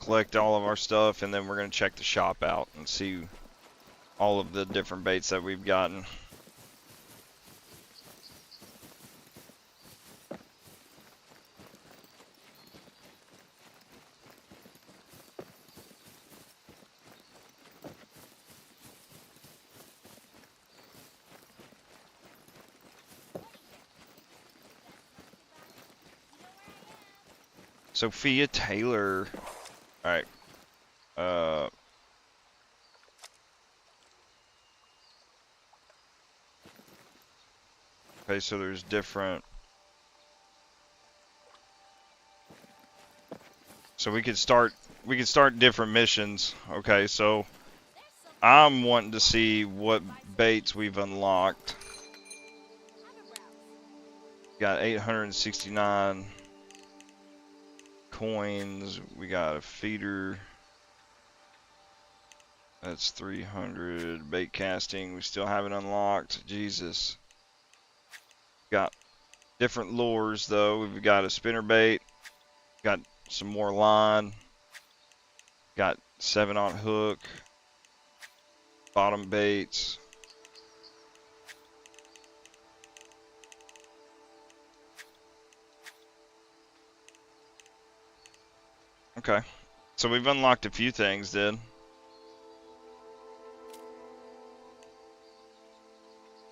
collect all of our stuff, and then we're going to check the shop out and see all of the different baits that we've gotten. Sophia Taylor. All right. Okay, so there's different. So we could start different missions. Okay, so I'm wanting to see what baits we've unlocked. Got 869 coins. We got a feeder. That's 300. Bait casting. We still haven't unlocked. Jesus. Got different lures though. We've got a spinner bait. Got some more line. Got 7/0 hook. Bottom baits. Okay. So we've unlocked a few things then.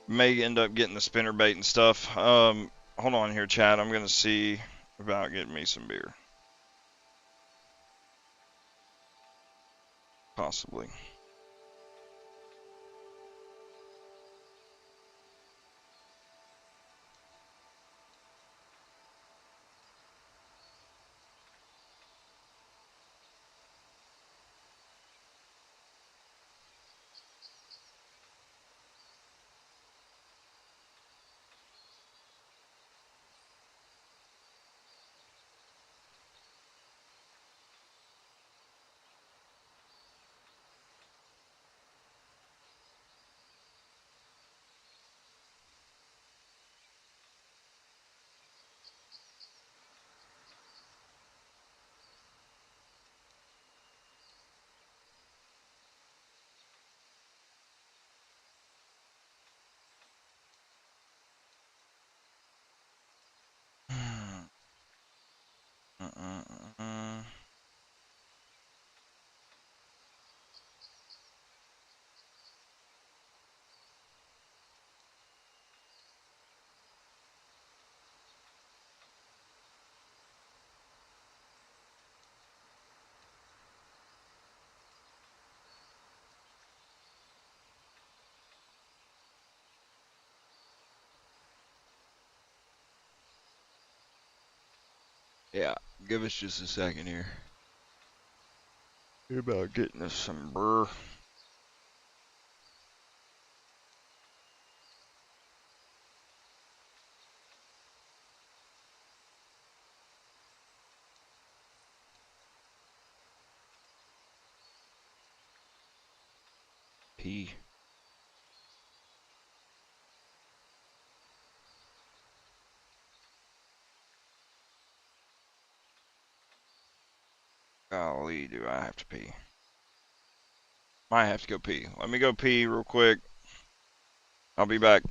May end up getting the spinner bait and stuff. Hold on here, Chad. I'm gonna see about getting me some beer. Possibly. Yeah, give us just a second here. You're about getting us some burr. pee. Golly, do I have to pee? Might have to go pee. Let me go pee real quick. I'll be back.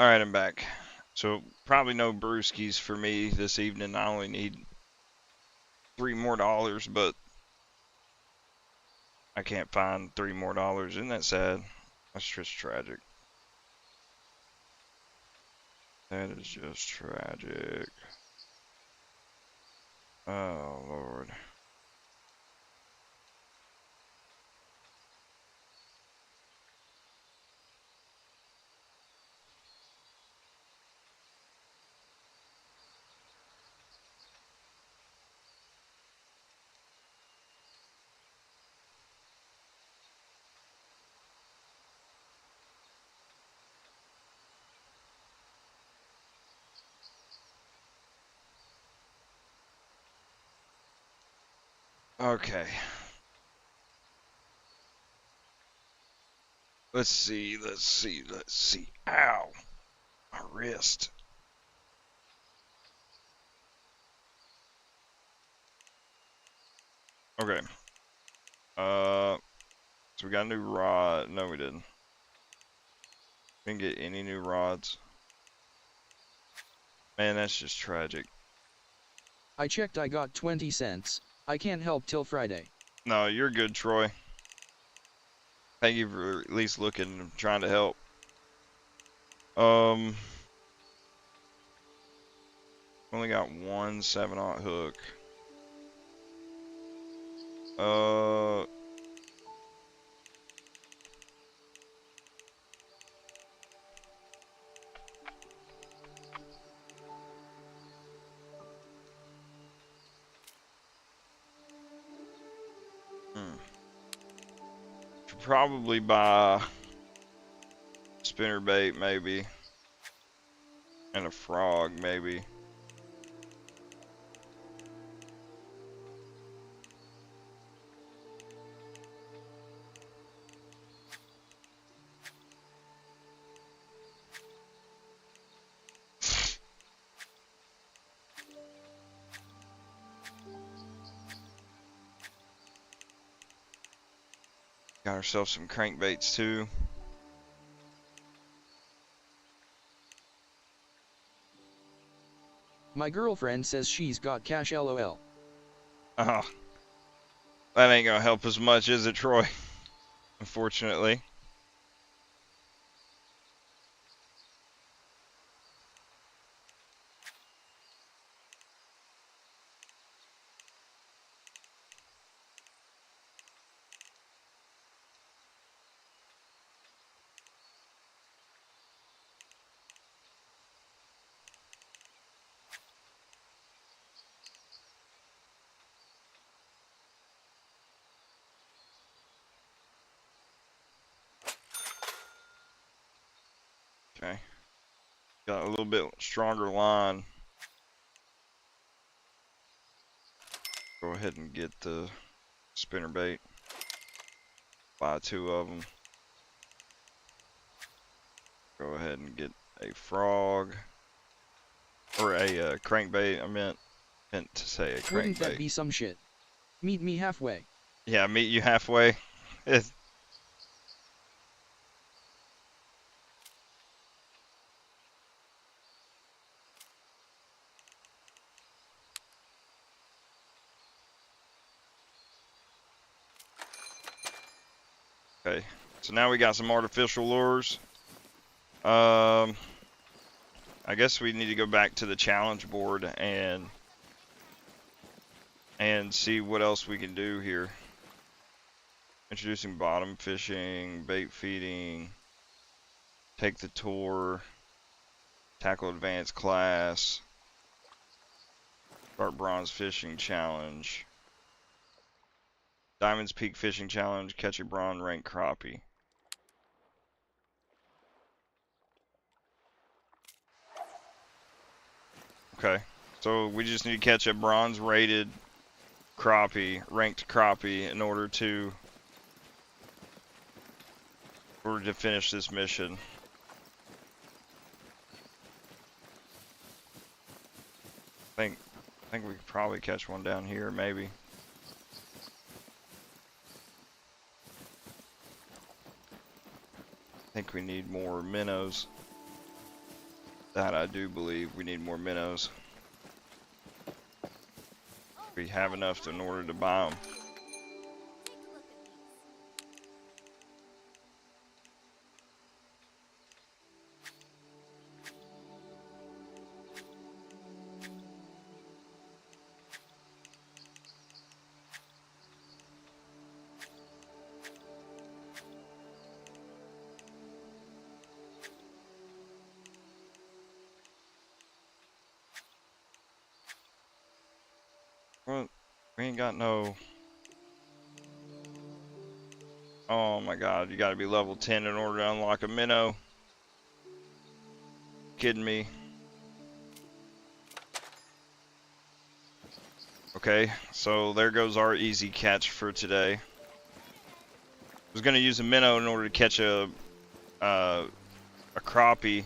Alright, I'm back. So, probably no brewskis for me this evening. I only need $3 more, but I can't find $3 more. Isn't that sad? That's just tragic. That is just tragic. Oh, Lord. Okay. Let's see. Ow! My wrist. Okay. So we got a new rod. No, we didn't. Didn't get any new rods. Man, that's just tragic. I checked, I got 20 cents. I can't help till Friday. No, you're good, Troy. Thank you for at least looking and trying to help. Only got one 7/0 hook. Should probably buy spinnerbait maybe, and a frog maybe. Got ourselves some crankbaits too. My girlfriend says she's got cash, lol. Oh, that ain't gonna help as much, is it, Troy? Unfortunately. Okay. Got a little bit stronger line. Go ahead and get the spinnerbait. Buy 2 of them. Go ahead and get a frog. Or a crankbait. I meant to say a Wouldn't that crankbait. be some shit? Meet me halfway. Yeah, meet you halfway. It's okay. So now we got some artificial lures. I guess we need to go back to the challenge board and see what else we can do here. Introducing bottom fishing, bait feeding, take the tour, tackle advanced class, start bronze fishing challenge, Diamonds Peak fishing challenge, catch a bronze rank crappie. Okay, so we just need to catch a bronze rated crappie, ranked crappie, in order to finish this mission. I think we could probably catch one down here, maybe. I think we need more minnows. That I do believe we need more minnows. We have enough in order to buy them. Well, we ain't got no... Oh my god, you gotta be level 10 in order to unlock a minnow. Kidding me? Okay, so there goes our easy catch for today. I was gonna use a minnow in order to catch a crappie,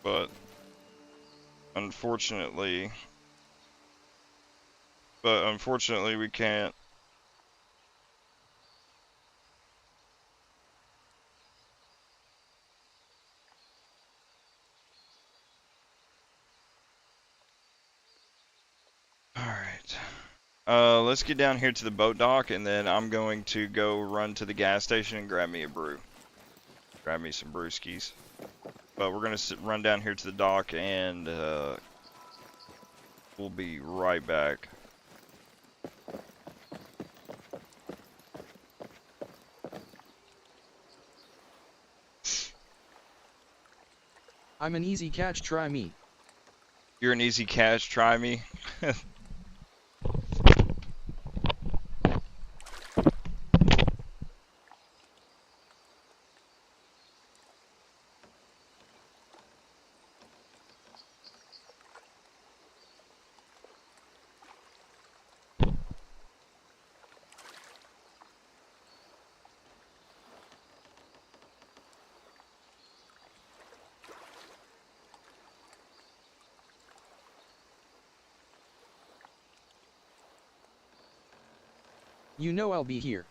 but unfortunately we can't. Alright. Let's get down here to the boat dock, and then I'm going to go run to the gas station and grab me a brew. Grab me some brewskis. But we're gonna run down here to the dock, and we'll be right back. I'm an easy catch, try me. You're an easy catch, try me. You know I'll be here.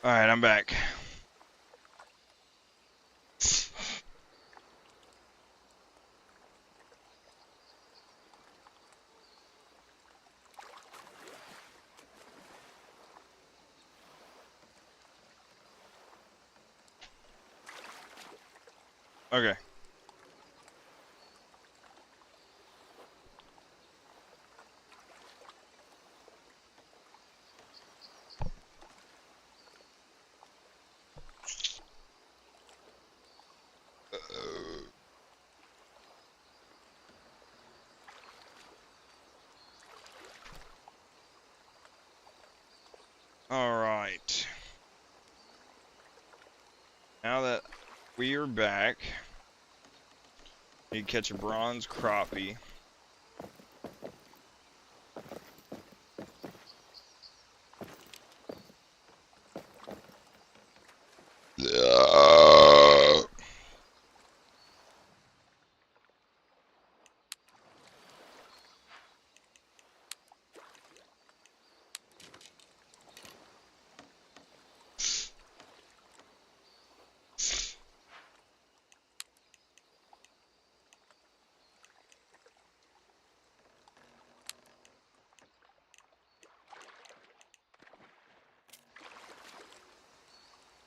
Alright, I'm back. Okay. Alright. Now that we are back, need to catch a bronze crappie.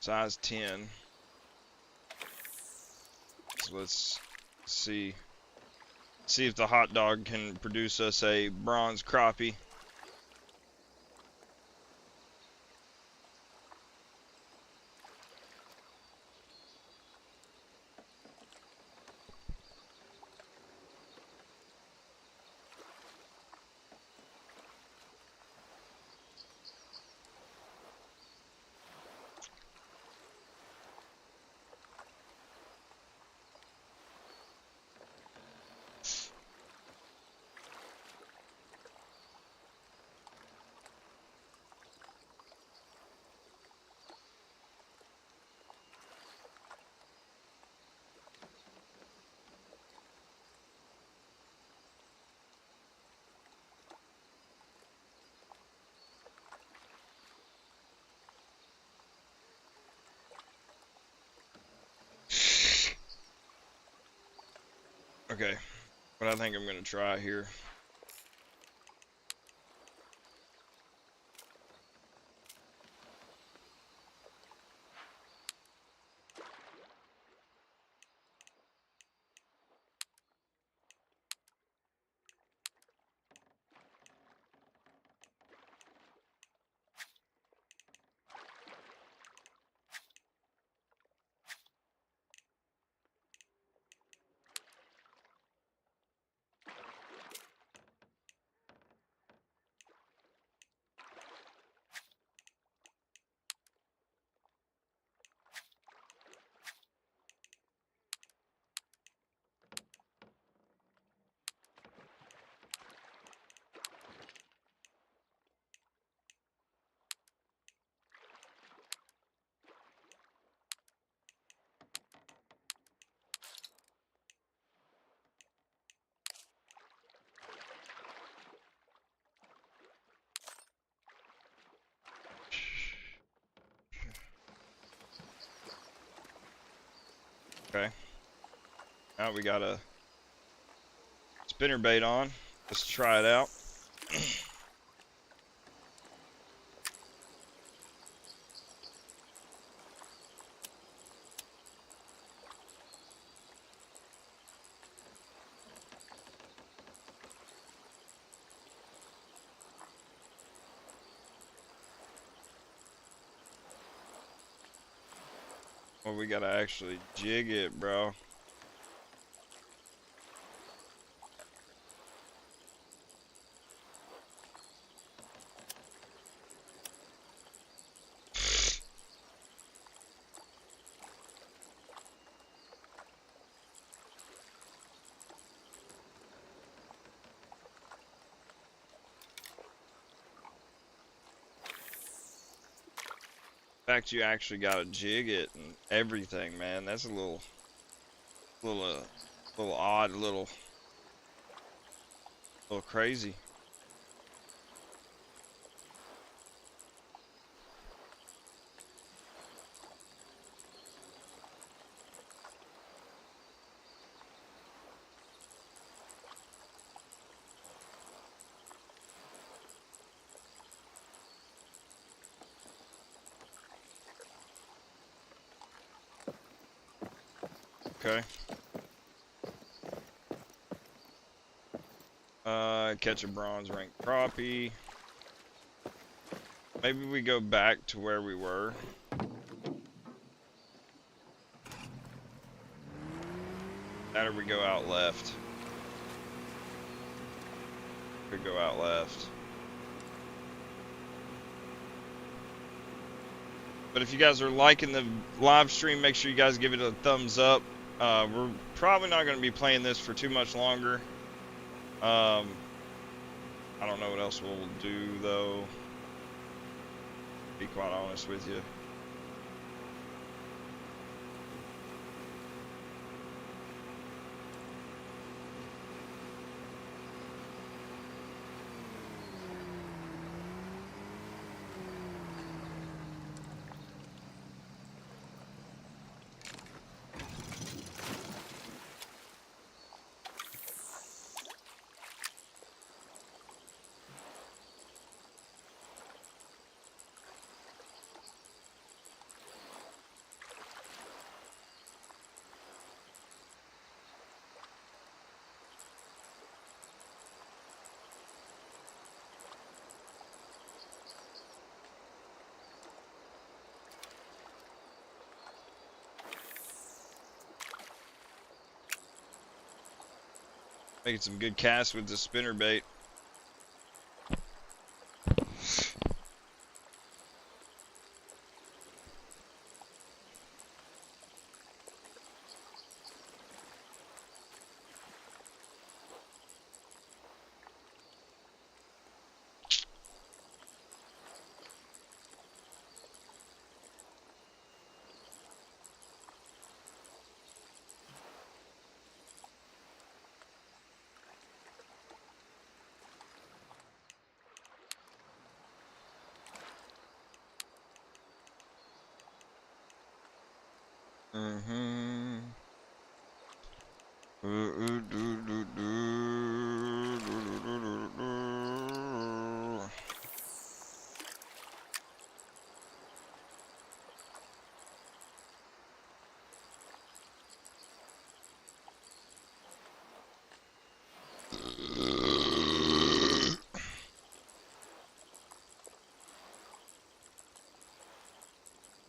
Size 10. So let's see if the hot dog can produce us a bronze crappie. Okay, what I think I'm gonna try here. Okay, now we got a spinner bait on. Let's try it out. Well, we gotta actually jig it, bro. The fact you actually gotta jig it and everything, man, that's a little odd, little crazy. Okay. Catch a bronze rank crappie. Maybe we go back to where we were. That or we go out left. Could go out left. But if you guys are liking the live stream, make sure you guys give it a thumbs up. We're probably not going to be playing this for too much longer. I don't know what else we'll do though. Be quite honest with you. Making some good casts with the spinner bait.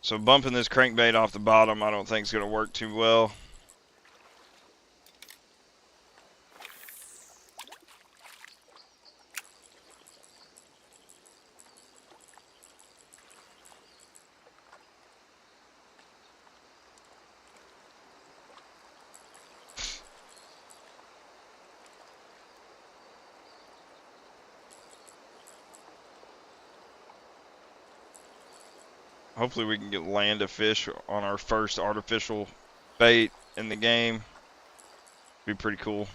So bumping this crankbait off the bottom, I don't think is going to work too well. Hopefully we can land a fish on our first artificial bait in the game. Be pretty cool.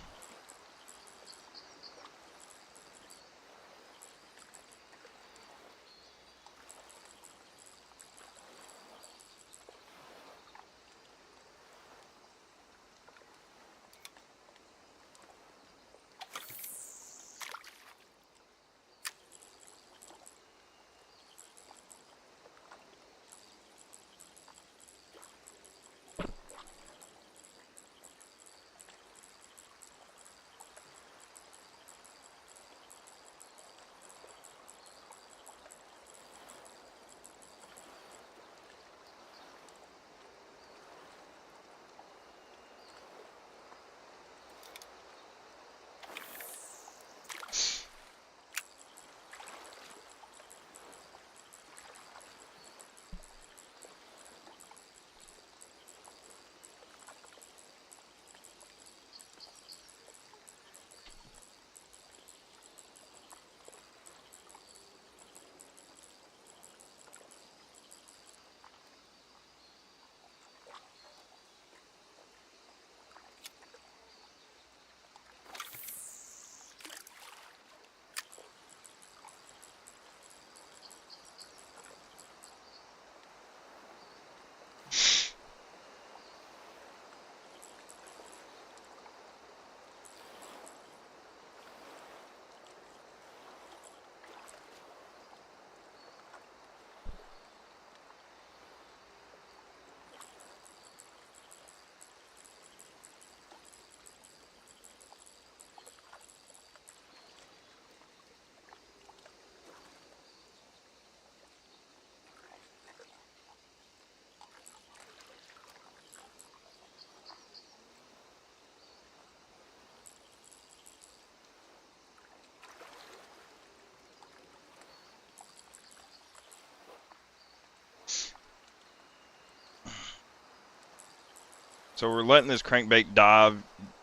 So we're letting this crankbait dive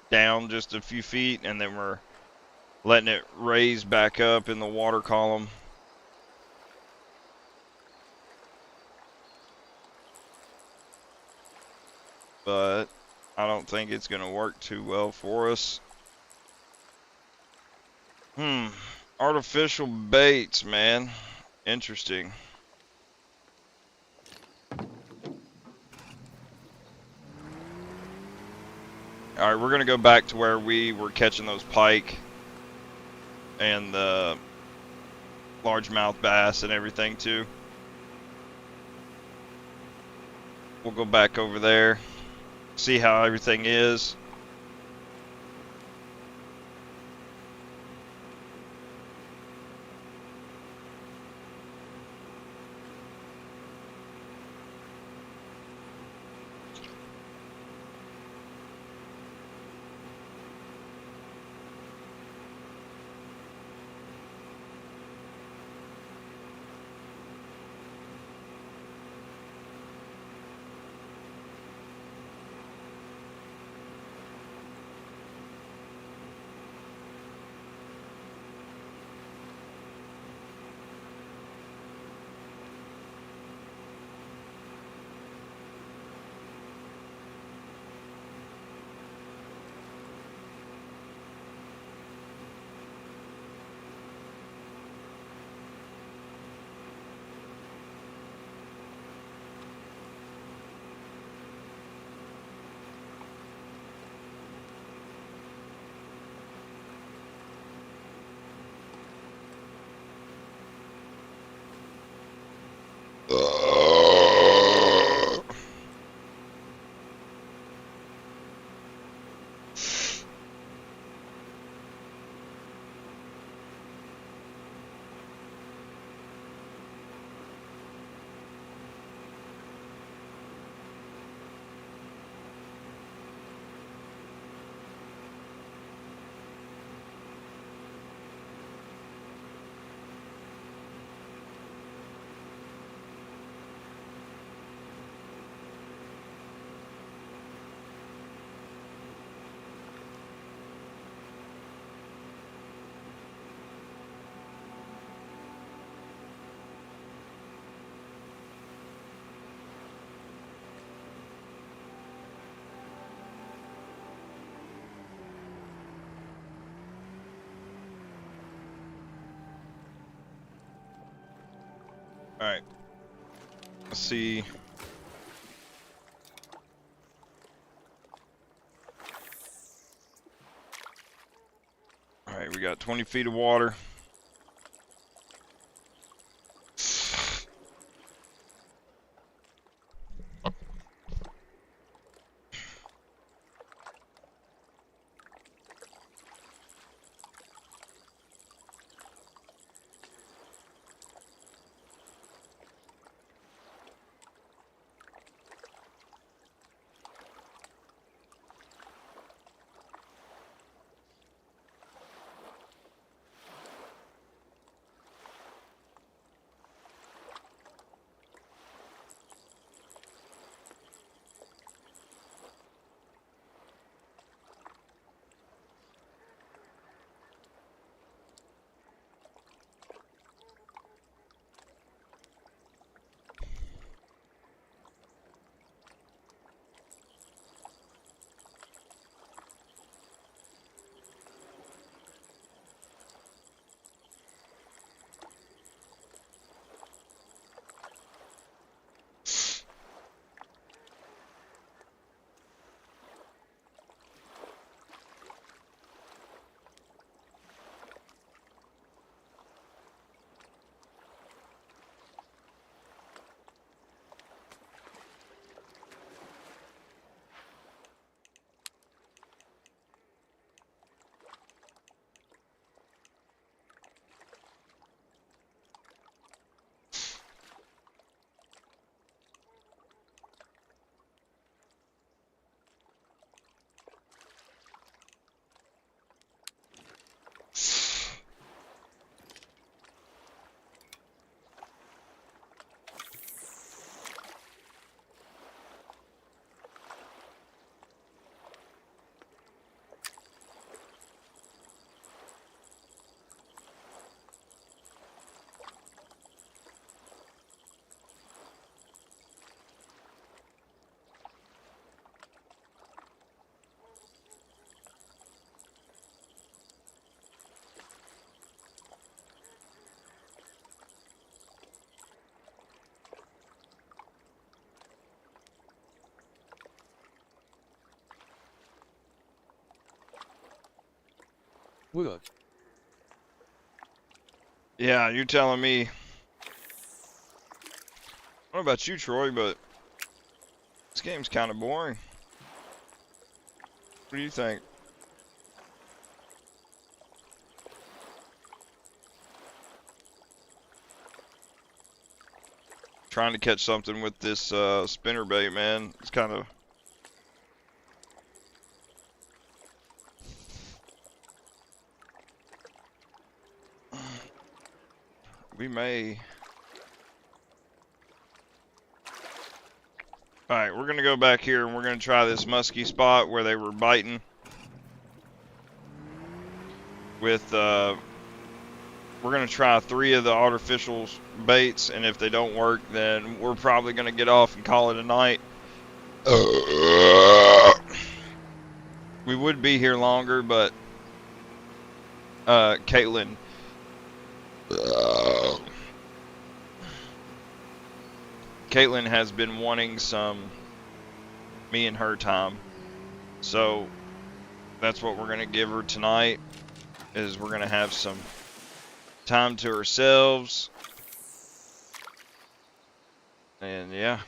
down just a few feet, and then we're letting it raise back up in the water column. But I don't think it's going to work too well for us. Artificial baits, man. Interesting. Alright, we're going to go back to where we were catching those pike and the largemouth bass and everything too. We'll go back over there, see how everything is. Alright. Let's see. Alright, we got 20 feet of water. Whoa. Yeah, you're telling me. I don't know about you, Troy, but this game's kind of boring. What do you think? Trying to catch something with this spinnerbait, man. It's kind of. We may. Alright, we're going to go back here and we're going to try this musky spot where they were biting with, we're going to try 3 of the artificial baits, and if they don't work, then we're probably going to get off and call it a night. We would be here longer, but, Caitlin has been wanting some me and her time, so that's what we're gonna give her tonight. Is we're gonna have some time to ourselves, and yeah.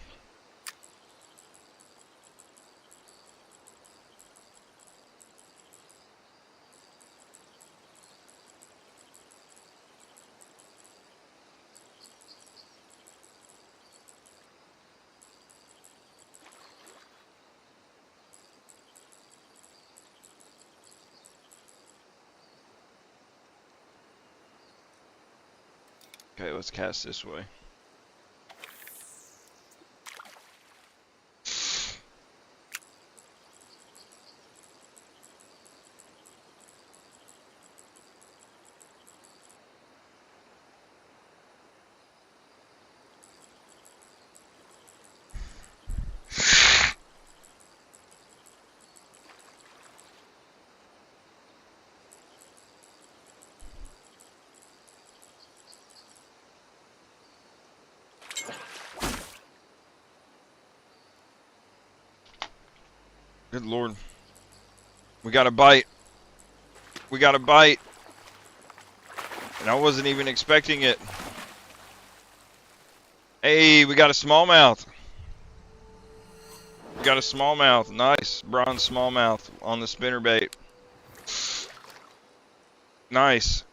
Okay, let's cast this way. Good Lord. We got a bite. We got a bite. And I wasn't even expecting it. Hey, we got a smallmouth. We got a smallmouth. Nice. Bronze smallmouth on the spinnerbait. Nice.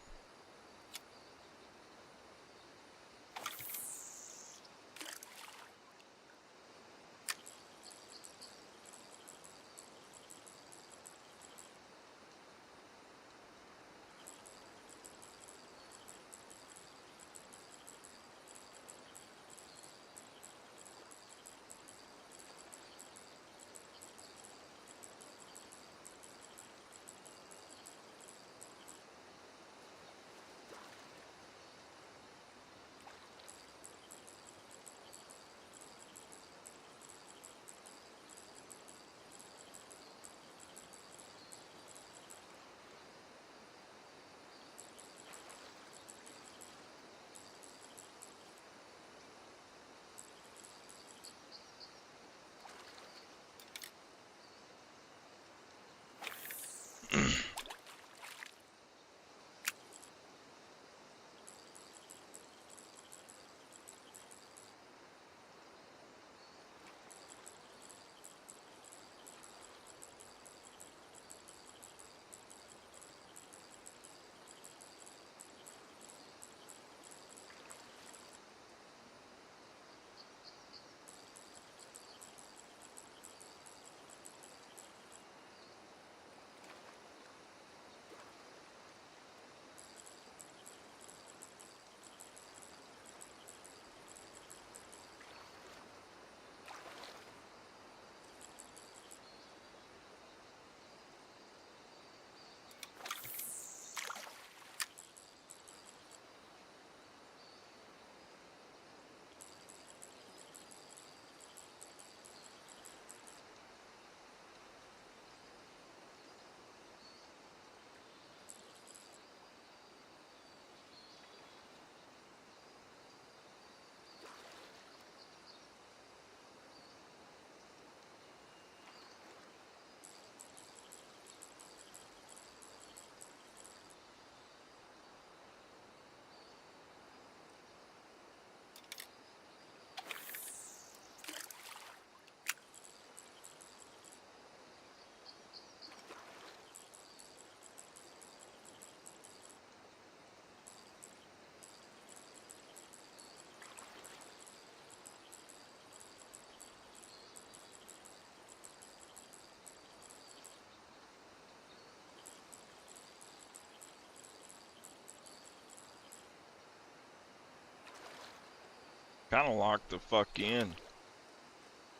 kind of locked the fuck in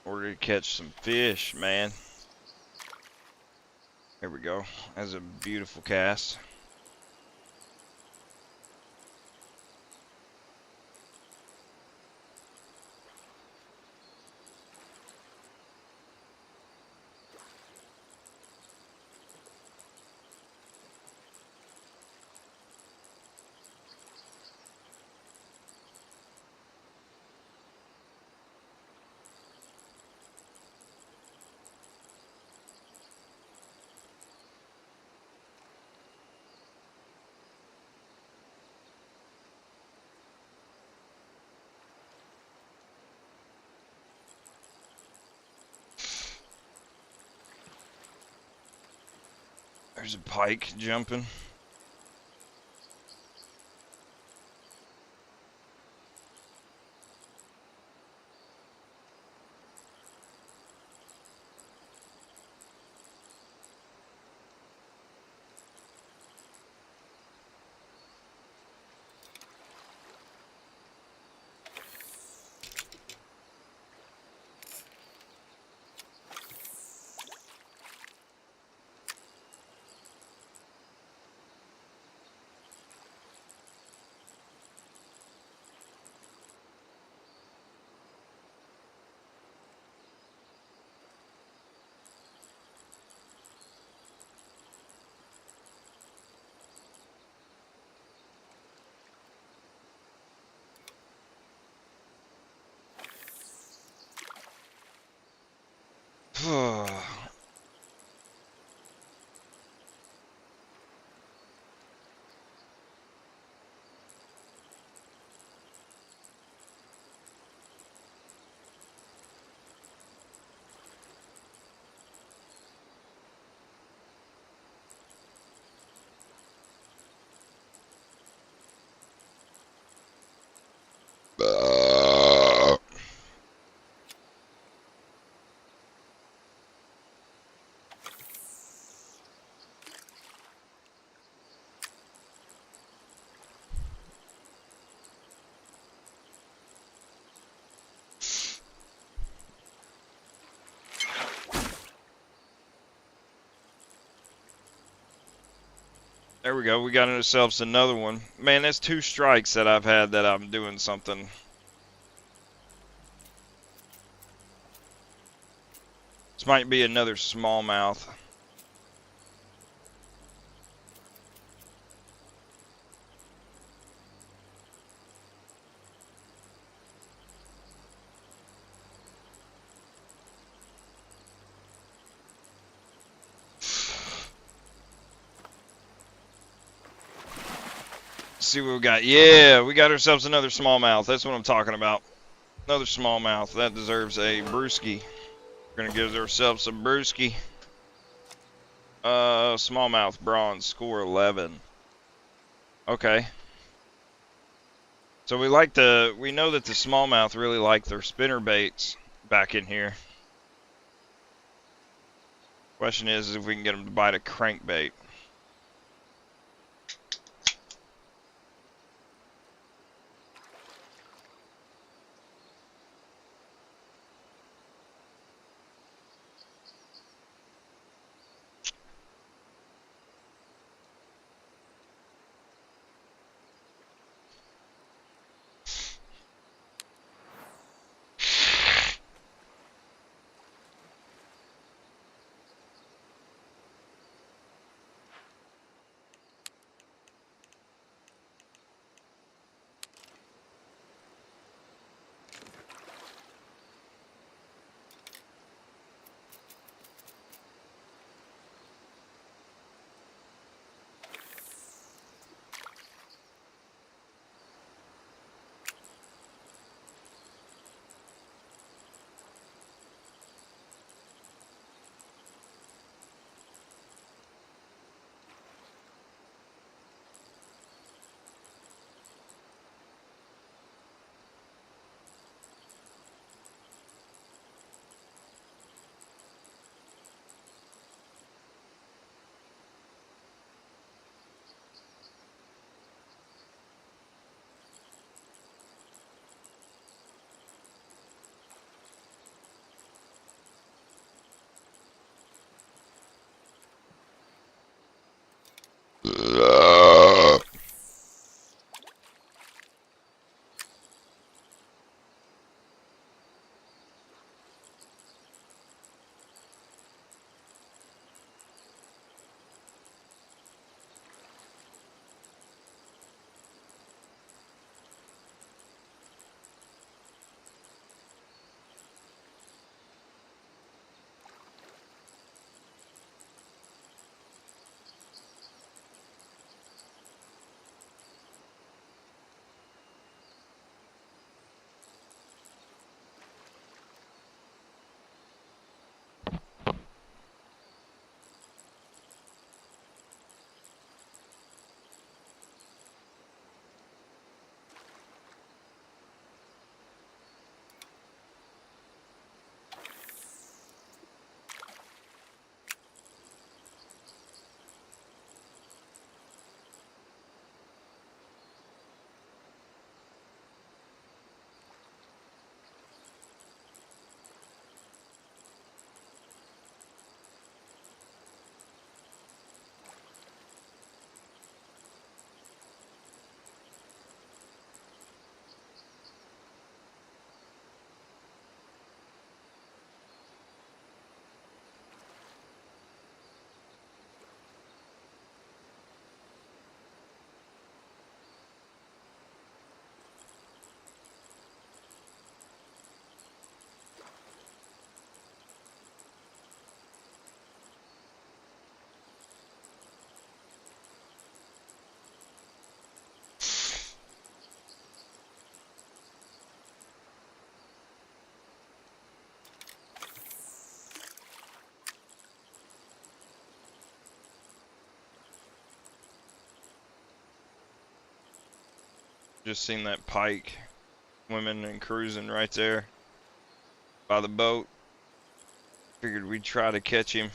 order to catch some fish, man. There we go. That's a beautiful cast. There's a pike jumping. There we go. We got ourselves another one. Man, that's 2 strikes that I've had that I'm doing something. This might be another smallmouth. See what we got. Yeah, we got ourselves another smallmouth. That's what I'm talking about. Another smallmouth. That deserves a brewski. We're gonna give ourselves a brewski. Smallmouth bronze, score 11. Okay. So we know that the smallmouth really like their spinner baits back in here. Question is if we can get them to bite a crankbait. Just seen that pike swimming and cruising right there by the boat. Figured we'd try to catch him.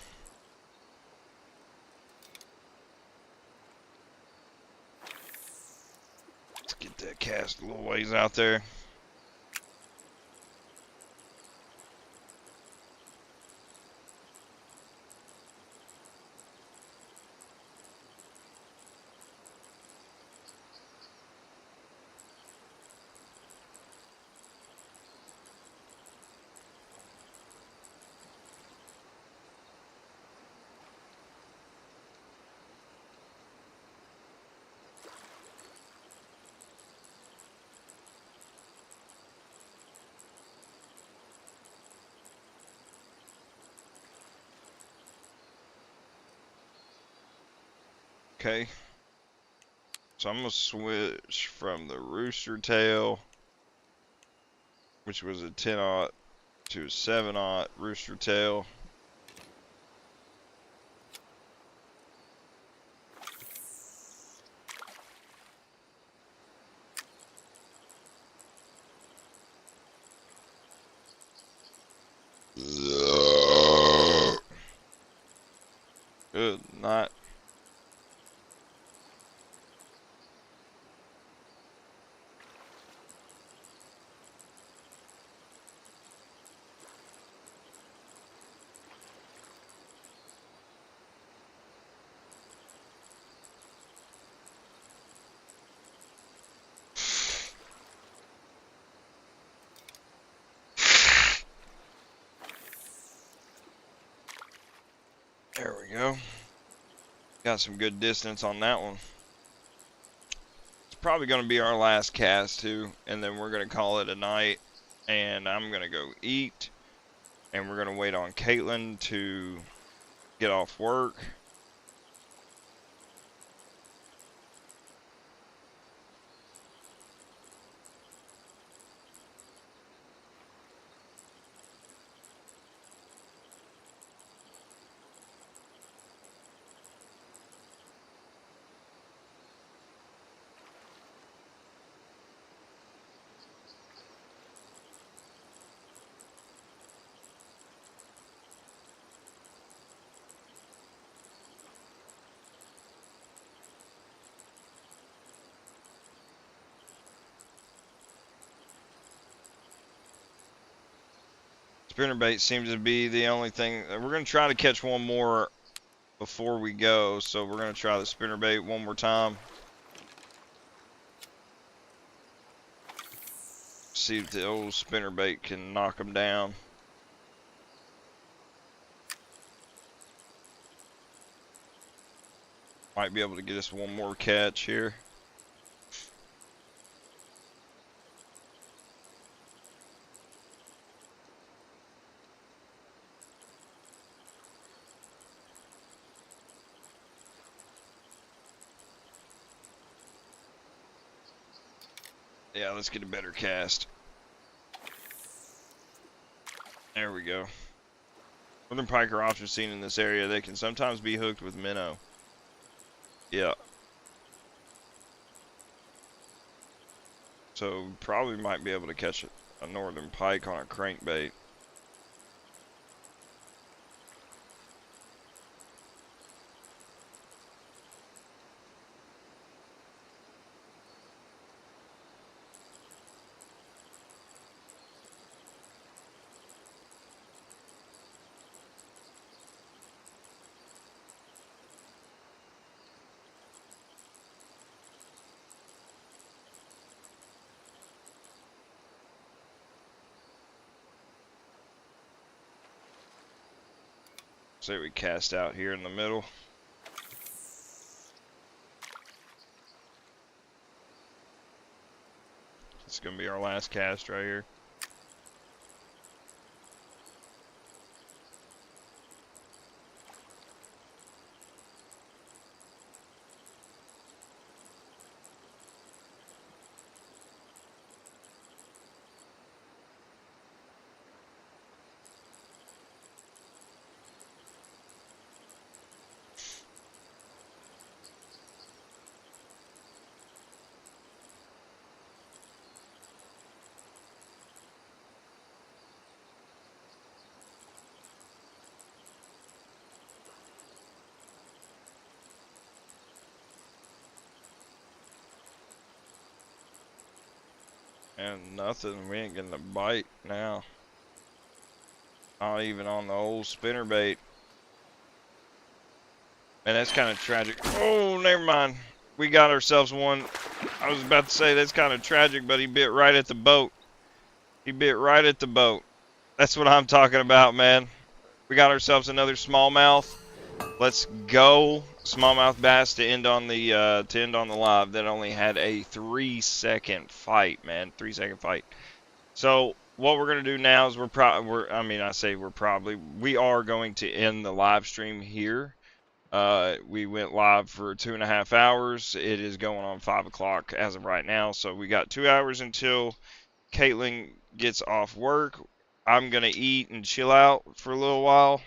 Let's get that cast a little ways out there. Okay, so I'm gonna switch from the rooster tail, which was a 10-aught, to a 7-aught rooster tail. Good night. There we go. Got some good distance on that one. It's probably going to be our last cast too, and then we're going to call it a night, and I'm going to go eat, and we're going to wait on Caitlin to get off work. Spinnerbait seems to be the only thing. We're going to try to catch one more before we go, so we're going to try the spinnerbait one more time. See if the old spinnerbait can knock them down. Might be able to get us one more catch here. Yeah, let's get a better cast. There we go. Northern pike are often seen in this area. They can sometimes be hooked with minnow. Yeah. So probably might be able to catch a northern pike on a crankbait. Say we cast out here in the middle. It's gonna be our last cast right here. And nothing. We ain't getting a bite now. Not even on the old spinnerbait. And that's kind of tragic. Oh, never mind. We got ourselves one. I was about to say that's kind of tragic, but he bit right at the boat. He bit right at the boat. That's what I'm talking about, man. We got ourselves another smallmouth. Let's go. Smallmouth bass to end on the live. That only had a 3-second fight, man. 3-second fight. So what we're gonna do now is we are going to end the live stream here. We went live for 2.5 hours. It is going on 5 o'clock as of right now. So we got 2 hours until Caitlin gets off work. I'm gonna eat and chill out for a little while.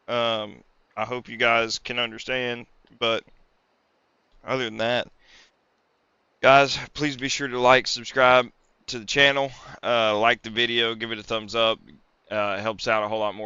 I hope you guys can understand, but other than that, guys, please be sure to like, subscribe to the channel, like the video, give it a thumbs up. It helps out a whole lot more